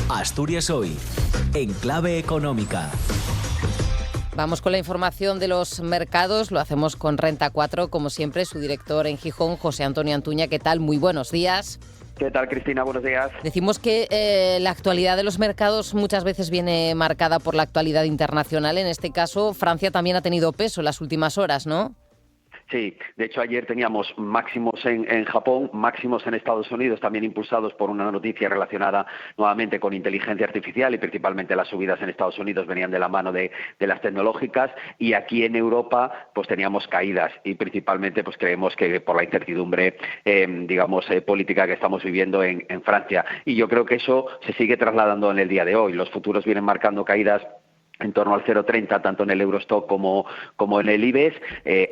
Asturias Hoy, en clave económica. Vamos con la información de los mercados, lo hacemos con Renta 4, como siempre, su director en Gijón, José Antonio Antuña. ¿Qué tal? Muy buenos días. ¿Qué tal, Cristina? Buenos días. Decimos que la actualidad de los mercados muchas veces viene marcada por la actualidad internacional. En este caso, Francia también ha tenido peso en las últimas horas, ¿no? Sí, de hecho ayer teníamos máximos en Japón, máximos en Estados Unidos, también impulsados por una noticia relacionada nuevamente con inteligencia artificial y principalmente las subidas en Estados Unidos venían de la mano de las tecnológicas, y aquí en Europa pues teníamos caídas y principalmente pues creemos que por la incertidumbre política que estamos viviendo en Francia, y yo creo que eso se sigue trasladando en el día de hoy. Los futuros vienen marcando caídas en torno al 0,30 tanto en el Eurostock como en el IBEX.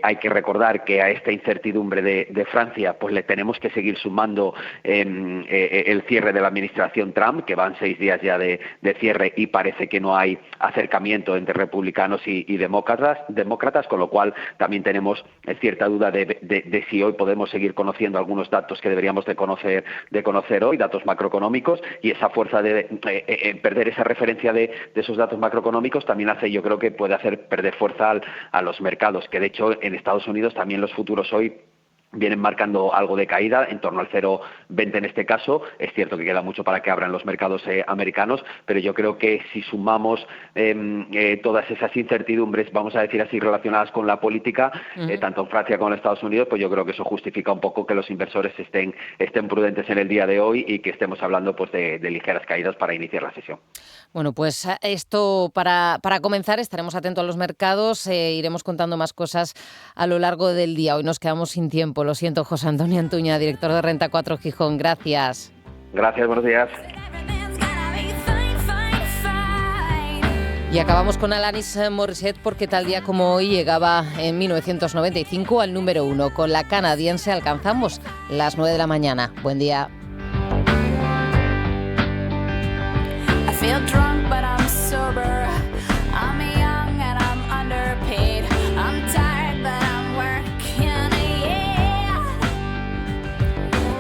Hay que recordar que a esta incertidumbre de Francia pues le tenemos que seguir sumando el cierre de la administración Trump, que van 6 días ya de cierre y parece que no hay acercamiento entre republicanos y demócratas, con lo cual también tenemos cierta duda de si hoy podemos seguir conociendo algunos datos que deberíamos de conocer hoy, datos macroeconómicos, y esa fuerza de perder esa referencia de esos datos macroeconómicos también yo creo que puede hacer perder fuerza a los mercados, que de hecho en Estados Unidos también los futuros hoy vienen marcando algo de caída, en torno al 0,20 en este caso. Es cierto que queda mucho para que abran los mercados americanos, pero yo creo que si sumamos todas esas incertidumbres, vamos a decir así, relacionadas con la política, tanto en Francia como en Estados Unidos, pues yo creo que eso justifica un poco que los inversores estén prudentes en el día de hoy y que estemos hablando pues de ligeras caídas para iniciar la sesión. Bueno, pues esto para comenzar, estaremos atentos a los mercados, iremos contando más cosas a lo largo del día. Hoy nos quedamos sin tiempo, lo siento. José Antonio Antuña, director de Renta 4 Gijón, gracias. Gracias, buenos días. Y acabamos con Alanis Morissette, porque tal día como hoy llegaba en 1995 al número 1. Con la canadiense alcanzamos las 9 de la mañana. Buen día. Feel drunk but I'm sober. I'm young and I'm underpaid. I'm tired but I'm working, yeah.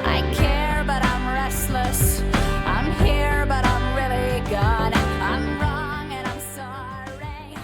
I care but I'm restless. I'm here but I'm really gone. I'm wrong and I'm sorry.